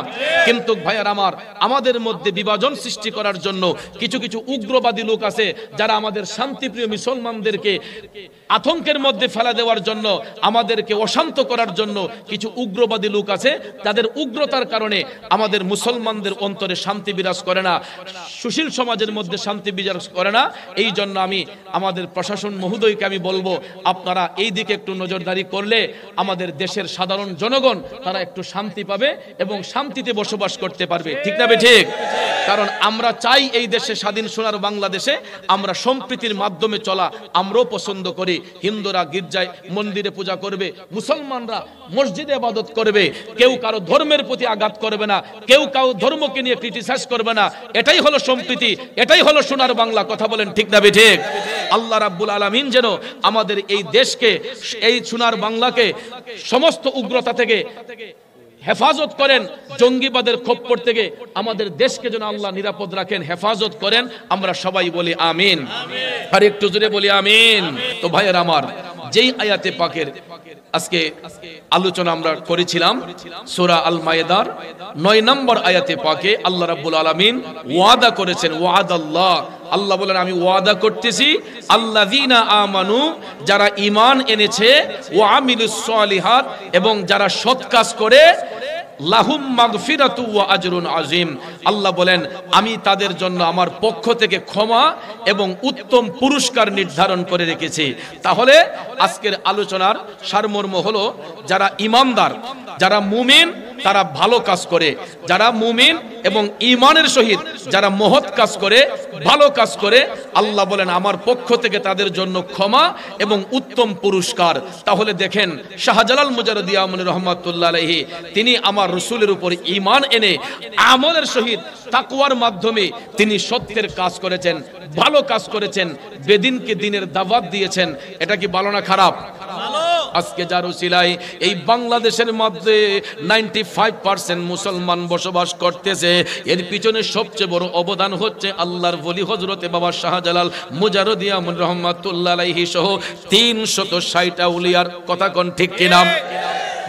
কিন্তু ভাইয়ার আমার, আমাদের মধ্যে বিভাজন সৃষ্টি করার জন্য কিছু কিছু উগ্রবাদী লোক আছে, যারা আমাদের শান্তিপ্রিয় মুসলমানদেরকে আতঙ্কের মধ্যে ফেলা দেওয়ার জন্য, আমাদেরকে অশান্ত করার জন্য কিছু উগ্রবাদী লোক আছে। তাদের উগ্রতার কারণে আমাদের মুসলমানদের অন্তরে শান্তি বিরাজ করে না, সুশীল সমাজের মধ্যে শান্তি বিরাজ করে না। এই জন্য আমি আমাদের প্রশাসন মহোদয়কে আমি বলবো, আপনারা এই দিকে একটু নজরদারি করলে আমাদের দেশের সাধারণ জনগণ তারা একটু শান্তি পাবে এবং শান্তিতে বসবাস করতে পারবে, ঠিক না ঠিক? কারণ আমরা চাই এই দেশে স্বাধীন সোনার বাংলাদেশে আমরা সম্প্রীতির মাধ্যমে চলা আমরাও পছন্দ করি। হিন্দুরা গির্জায় মন্দিরে পূজা করবে, মুসলমানরা মসজিদে ইবাদত করবে, কেউ কারো ধর্মের প্রতি আঘাত করবে না, কেউ কারো ধর্মকে ধর্মকে নিয়ে ক্রিটিসাইজ করবে না, এটাই হলো সম্প্রীতি, এটাই হলো সোনার বাংলা। কথা বলেন ঠিক না ঠিক? আল্লাহ রাব্বুল আলামিন যেন আমাদের এই দেশকে, এই সোনার বাংলাকে সমস্ত উগ্রতা থেকে হেফাজত করেন, জঙ্গিবাদের খপ্পর থেকে আমাদের দেশকে যেন আল্লাহ নিরাপদ রাখেন, হেফাজত করেন। আমরা সবাই বলি আমিন, আর একটু জোরে বলি আমিন। তো ভাইয়ের আমার, যেই আয়াতে পাকের আজকে আলোচনা আমরা করেছিলাম, সূরা আল মায়েদার 9 নম্বর আয়াতে পাকে আল্লাহ রাব্বুল আলামিন ওয়াদা করেছেন, ওয়াদাল্লাহ, আল্লাহ বলেন আমি ওয়াদা করতেছি আল্লাযীনা আমানু, যারা ঈমান এনেছে, ওয়া আমিলুস সালিহাত, এবং যারা সৎ কাজ করে, লাহুম মাগফিরাতু ওয়া আজরুন আযীম। আল্লাহ বলেন আমি তাদের জন্য আমার পক্ষ থেকে ক্ষমা এবং উত্তম পুরস্কার নির্ধারণ করে রেখেছি। তাহলে আজকের আলোচনার সারমর্ম হলো, যারা ঈমানদার, যারা মুমিন, তারা ভালো কাজ করে, যারা মুমিন এবং ঈমানের সহিত যারা মহৎ কাজ করে, ভালো কাজ করে, আল্লাহ বলেন আমার পক্ষ থেকে তাদের জন্য ক্ষমা এবং উত্তম পুরস্কার। তাহলে দেখেন শাহজালাল মুজাররদি আমনী রহমাতুল্লাহ আলাইহি, তিনি আমার রাসূলের উপর ঈমান এনে আমলের সহিত তাকওয়ার মাধ্যমে তিনি সত্যের কাজ করেছেন, ভালো কাজ করেছেন, বেদিনকে দিনের দাওয়াত দিয়েছেন। এটা কি ভালো না খারাপ? আজকে যার উসিলায় এই বাংলাদেশের মধ্যে 95% মুসলমান বসবাস করতেছে, এর পিছনে সবচেয়ে বড় অবদান হচ্ছে আল্লাহর ওলি হযরতে বাবা শাহজালাল মুজাররদি আমনী রহমাতুল্লাহ আলাইহি সহ 360 আউলিয়ার। কথা কোন ঠিক কিনা?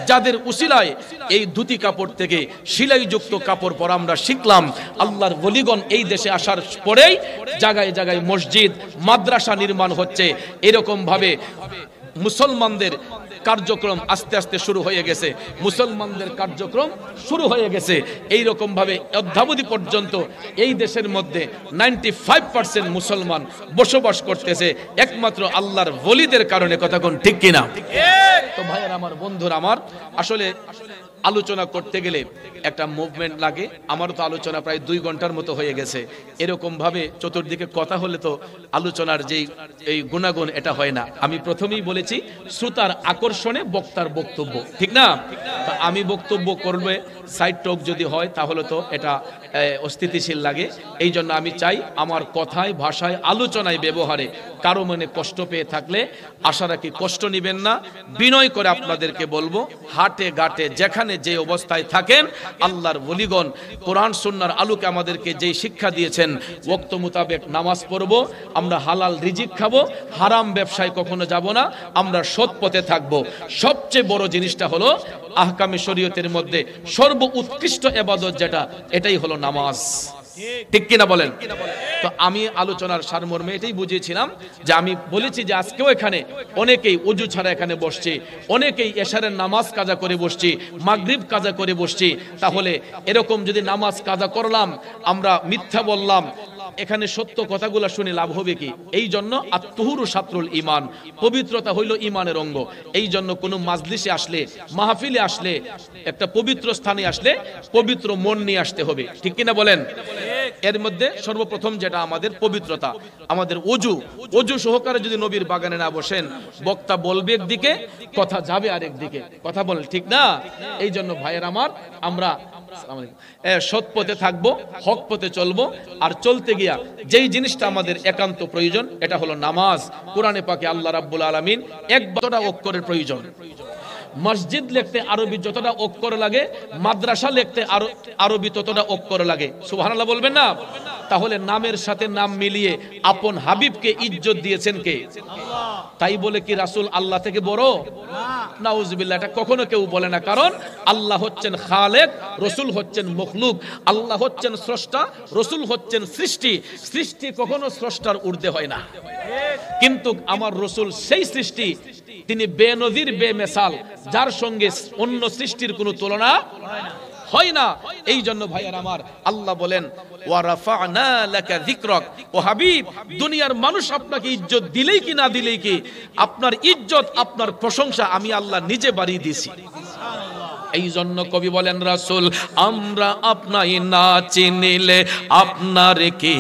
যাদের উসিলায় এই ধুতি কাপড় থেকে সেলাইযুক্ত কাপড় পরা আমরা শিখলাম। আল্লাহর ওলিগণ এই দেশে আসার পরেই জায়গায় জায়গায় মসজিদ, মাদ্রাসা নির্মাণ হচ্ছে। এরকম ভাবে মুসলমানদের কার্যক্রম আস্তে আস্তে শুরু হয়ে গেছে, মুসলমানদের কার্যক্রম শুরু হয়ে গেছে। এই রকম ভাবে অদ্যাবধি পর্যন্ত এই দেশের মধ্যে 95% মুসলমান বসবাস করতেছে একমাত্র আল্লাহর ওলিদের কারণে। কথা কোন ঠিক কিনা? তো ভাইয়ের আমার, বন্ধুরা আমার, আসলে আলোচনা করতে গেলে একটা মুভমেন্ট লাগে। আমারও তো আলোচনা প্রায় 2 ঘন্টার মতো হয়ে গেছে। এরকম ভাবে চতুর্দিকে কথা হলে তো আলোচনার যেই এই গুণাগুণ এটা হয় না। আমি প্রথমেই বলেছি শ্রোতার আকর্ষণে বক্তার বক্তব্য, ঠিক না? আমি বক্তব্য করবে সাইড টক যদি হয় তাহলে তো এটা অস্থিতিশীল লাগে। এই জন্য আমি চাই আমার কথায়, ভাষায়, আলোচনায়, ব্যবহারে কারো মনে কষ্ট পেয়ে থাকলে আশা রাখি কষ্ট নেবেন না। বিনয় করে আপনাদেরকে বলবো, হাটে ঘাটে যেখানে যে অবস্থায় থাকেন, আল্লাহর ওলিগণ কোরআন সুন্নাহর আলোকে আমাদেরকে যেই শিক্ষা দিয়েছেন, ওয়াক্ত মোতাবেক নামাজ পড়বো, আমরা হালাল রিজিক খাবো, হারাম ব্যবসায় কখনো যাব না, আমরা সৎ পথে থাকবো। সবচেয়ে বড় জিনিসটা হলো আহকামে শরীয়তের মধ্যে সর্ব উৎকৃষ্ট ইবাদত যেটা, এটাই হলো নামাজ। ঠিক কিনা বলেন? তো আমি আলোচনার সারমর্মে এটাই বুঝিয়েছিলাম যে আমি বলেছি যে আজকেও এখানে অনেকেই ওযু ছাড়া এখানে বসছে, অনেকেই এশারের নামাজ কাজা করে বসছি, মাগরিব কাজা করে বসছি। তাহলে এরকম যদি নামাজ কাজা করলাম, আমরা মিথ্যা বললাম, এখানে সত্য কথাগুলো শুনে লাভ হবে কি? এই জন্য আত-তুহুরু শাতরুল ঈমান, পবিত্রতা হইল ঈমানের অঙ্গ। এই জন্য কোনো মাজলিসে আসলে, মাহফিলে আসলে, একটা পবিত্র স্থানে আসলে পবিত্র মন নিয়ে আসতে হবে। ঠিক কিনা বলেন? এর মধ্যে সর্বপ্রথম যেটা আমাদের পবিত্রতা, আমাদের ওযু সহকারে যদি নবীর বাগানে না বসেন, বক্তা বলবে একদিকে, কথা যাবে আরেক দিকে। কথা বলেন ঠিক না? এই জন্য ভাইয়ের আমার, আমরা সৎ পথে থাকবো, হক পথে চলবো। আর চলতে গিয়া যেই জিনিসটা আমাদের একান্ত প্রয়োজন, এটা হলো নামাজ। কোরআনে পাকে আল্লাহ রাব্বুল আলামিন একবারটা অক্ষরের প্রয়োজন। মসজিদ লিখতে আরবি যতটা অক্ষর লাগে, মাদ্রাসা লিখতে আরবি ততটা অক্ষর লাগে। সুবহানাল্লাহ বলবেন না? তাহলে নামের সাথে নাম মিলিয়ে আপন হাবিবকে ইজ্জত দিয়েছেন কে? তাই বলে কি রাসূল আল্লাহ থেকে বড়? নাউজুবিল্লাহ, এটা কখনো কেউ বলে না। কারণ আল্লাহ হচ্ছেন খালেক, রাসূল হচ্ছেন মখলুক। আল্লাহ হচ্ছেন স্রষ্টা, রাসূল হচ্ছেন সৃষ্টি। সৃষ্টি কখনো স্রষ্টার ঊর্ধ্বে হয় না। কিন্তু আমার রাসূল সেই সৃষ্টি, তিনি বেনজির, বেমিসাল, যার সঙ্গে অন্য সৃষ্টির কোনো তুলনা হয় না। এই জন্য ভাইয়ার আমার, আল্লাহ বলেন ওয়া রাফা'না লাকা যিকরাক, ও হাবিব, দুনিয়ার মানুষ আপনাকে ইজ্জত দিলেই কি না দিলেই কি, আপনার ইজ্জত, আপনার প্রশংসা আমি আল্লাহ নিজে বাড়িয়ে দিয়েছি। এই জন্য কবি বলেন, রাসূল আমরা আপনাই না চিনিলে আপনার কে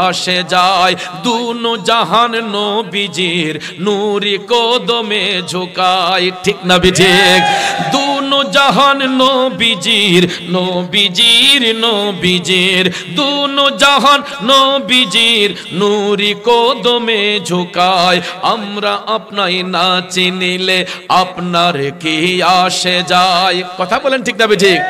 আসে যায়, দুনো জাহান নবীজির নূরি কদমে ঝুকায়। ঠিক না ঠিক? দুনো দুনো জাহান নবীজির নবীজির নবীজির দুনো জাহান নবীজির নূরি কদমে ঝুকায় আমরা আপনাই না চিনিলে আপনার কি আসে যায় কথা বলেন ঠিক না ঠিক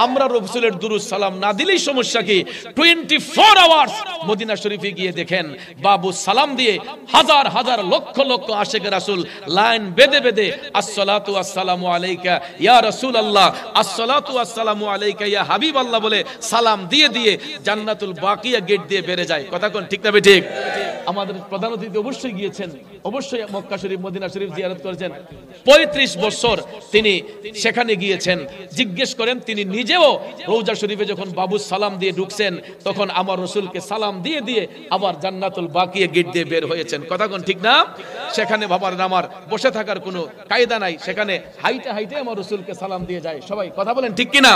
আমরা রাসূলের দুরূদ সালাম না দিলেই সমস্যা কি 24 আওয়ার্স মদিনা শরীফে গিয়ে দেখেন বাবু সালাম দিয়ে হাজার হাজার লক্ষ লক্ষ আশিক রাসূল লাইন বেঁধে বেঁধে আসসালাতু ওয়াসসালামু আলাইকা ইয়া রাসূলুল্লাহ আসসালাতু ওয়াসসালামু আলাইকা ইয়া হাবিবাল্লাহ বলে সালাম দিয়ে দিয়ে জান্নাতুল বাকিয়া গেট দিয়ে বের যায় কথা কোন ঠিক না ঠিক আমাদের প্রধান অতিথি অবশ্যই গিয়েছেন অবশ্যই মক্কা শরীফ মদিনা শরীফ জিয়ারত করেছেন 35 বছর তিনি সেখানে গিয়েছেন জিজ্ঞেস করেন তিনি নিজেও রওজা শরীফে যখন বাবু সালাম দিয়ে ঢুকছেন তখন আমার রাসূলকে সালাম দিয়ে দিয়ে আবার জান্নাতুল বাকিয়া গেট দিয়ে বের হয়েছেন কথা কোন ঠিক না সেখানে বাবার আমার বসে থাকার কোনো কায়দা নাই সেখানে হাইটে হাইটে আমার রাসূলকে সালাম দিয়ে যায় সবাই কথা বলেন ঠিক কি না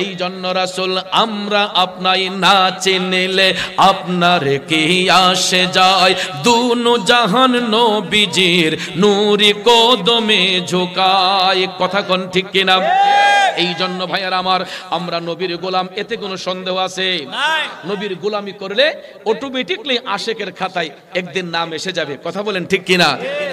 এই জন্য রাসূল আমরা আপনাই না চিনিলে আপনার কি আসে যায় দুনো জাহান নবীজির নূরি কদমে ঝুকায় কথা কোন ঠিক কি না এই জন্য ভাইয়ারা আমার আমরা নবীর গোলাম এতে কোনো সন্দেহ আছে নবীর গোলামি করলে অটোমেটিকলি আশিকের খাতায় একদিন নাম এসে যাবে কথা বলেন ঠিক কিনা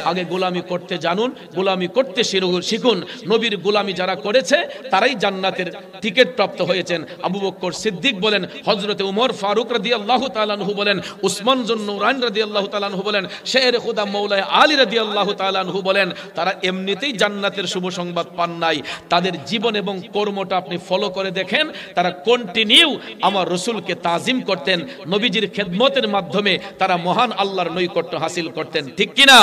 আগে গোলামি করতে জানুন গোলামি করতে শিখুন নবীর গোলামি যারা করেছে তারাই জান্নাতের টিকিট প্রাপ্ত হয়েছেন আবু বকর সিদ্দিক বলেন হযরতে ওমর ফারুক রাদিয়াল্লাহু তাআলা আনহু বলেন উসমান যুন্নুরাইন রাদিয়াল্লাহু তাআলা আনহু বলেন শের খুদা মাওলানা আলী রাদিয়াল্লাহু তাআলা আনহু বলেন তারা এমনিতেই জান্নাতের শুভ সংবাদ পান নাই তাদের জীবন এবং কর্মটা আপনি ফলো করে দেখেন তারা কন্টিনিউ আমার রাসূলকে তাজিম করতেন নবীজির খেদমতের মাধ্যমে তারা মহান আল্লাহর নৈকট্য হাসিল করতেন ঠিক কি না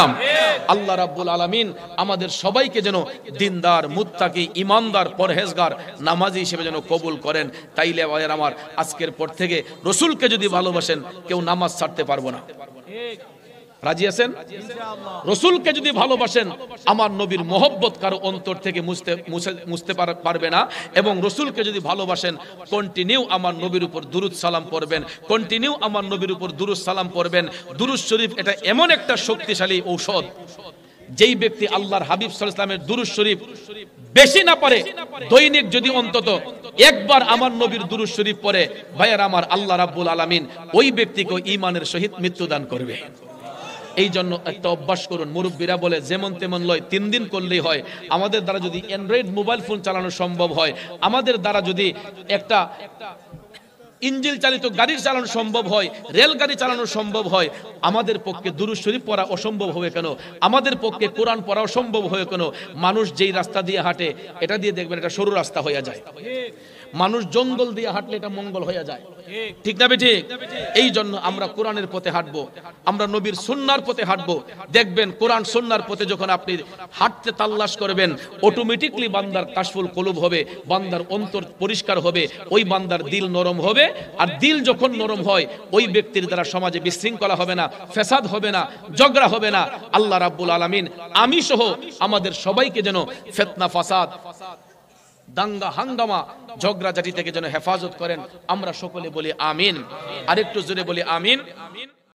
আল্লাহ রাব্বুল আলামিন আমাদের সবাইকে যেন দিনদার মুত্তাকি ঈমানদার পরহেজগার নামাজি হিসেবে যেন কবুল করেন তাইলে ভাইয়ের আমার আজকের পর থেকে রাসূলকে যদি ভালোবাসেন কেউ নামাজ ছাড়তে পারবো না ঠিক রাজি আছেন রাসূলকে যদি ভালোবাসেন আমার নবীর মহব্বত কারো অন্তর থেকে মুছতে পারবে না এবং রাসূলকে যদি ভালোবাসেন কন্টিনিউ আমার নবীর উপর দুরূদ সালাম পড়বেন কন্টিনিউ আমার নবীর উপর দুরূদ সালাম পড়বেন দুরূদ শরীফ এটা এমন একটা শক্তিশালী ঔষধ যেই ব্যক্তি আল্লাহর হাবিব সাল্লাল্লাহু আলাইহি ওয়াসাল্লামের দুরূদ শরীফ বেশি না পারে দৈনিক যদি অন্তত একবার আমার নবীর দুরূদ শরীফ পড়ে ভাইয়ার আমার আল্লাহ রাব্বুল আলামিন ওই ব্যক্তিকে ঈমানের সহিত মৃত্যু দান করবে এই জন্য একটা অভ্যাস করুন মুরব্বীরা বলে যেমন তেমন লয় 3 দিন করলেই হয় আমাদের দ্বারা যদি অ্যান্ড্রয়েড মোবাইল ফোন চালানো সম্ভব হয় আমাদের দ্বারা যদি একটা ইঞ্জিন চালিত গাড়ি চালানো সম্ভব হয় রেলগাড়ি চালানো সম্ভব হয় আমাদের পক্ষে দুরূদ শরীফ পড়া অসম্ভব হবে কেন আমাদের পক্ষে কোরআন পড়া অসম্ভব হবে কেন মানুষ যেই রাস্তা দিয়ে হাঁটে এটা দিয়ে দেখবেন এটা সরু রাস্তা হয়ে যায় মানুষ জঙ্গল দিয়ে হাঁটলে এটা মঙ্গল হয়ে যায় ঠিক না ঠিক এই জন্য আমরা কোরআনের পথে হাঁটবো আমরা নবীর সুন্নাহর পথে হাঁটবো দেখবেন কোরআন সুন্নাহর পথে যখন আপনি হাঁটতে তাল্লাশ করবেন অটোমেটিকলি বান্দার কাশফুল কলুব হবে বান্দার অন্তর পরিষ্কার হবে ওই বান্দার দিল নরম হবে আর দিল যখন নরম হয় ওই ব্যক্তির দ্বারা সমাজে বিশৃঙ্খলা হবে না ফেসাদ হবে না ঝগড়া হবে না আল্লাহ রাব্বুল আলামিন আমি সহ আমাদের সবাইকে যেন ফিতনা ফাসাদ দাঙ্গা হাঙ্গামা ঝগড়াঝাটি থেকে যেন হেফাজত করেন আমরা সকলে বলি আমিন আরেকটু জোরে বলি আমিন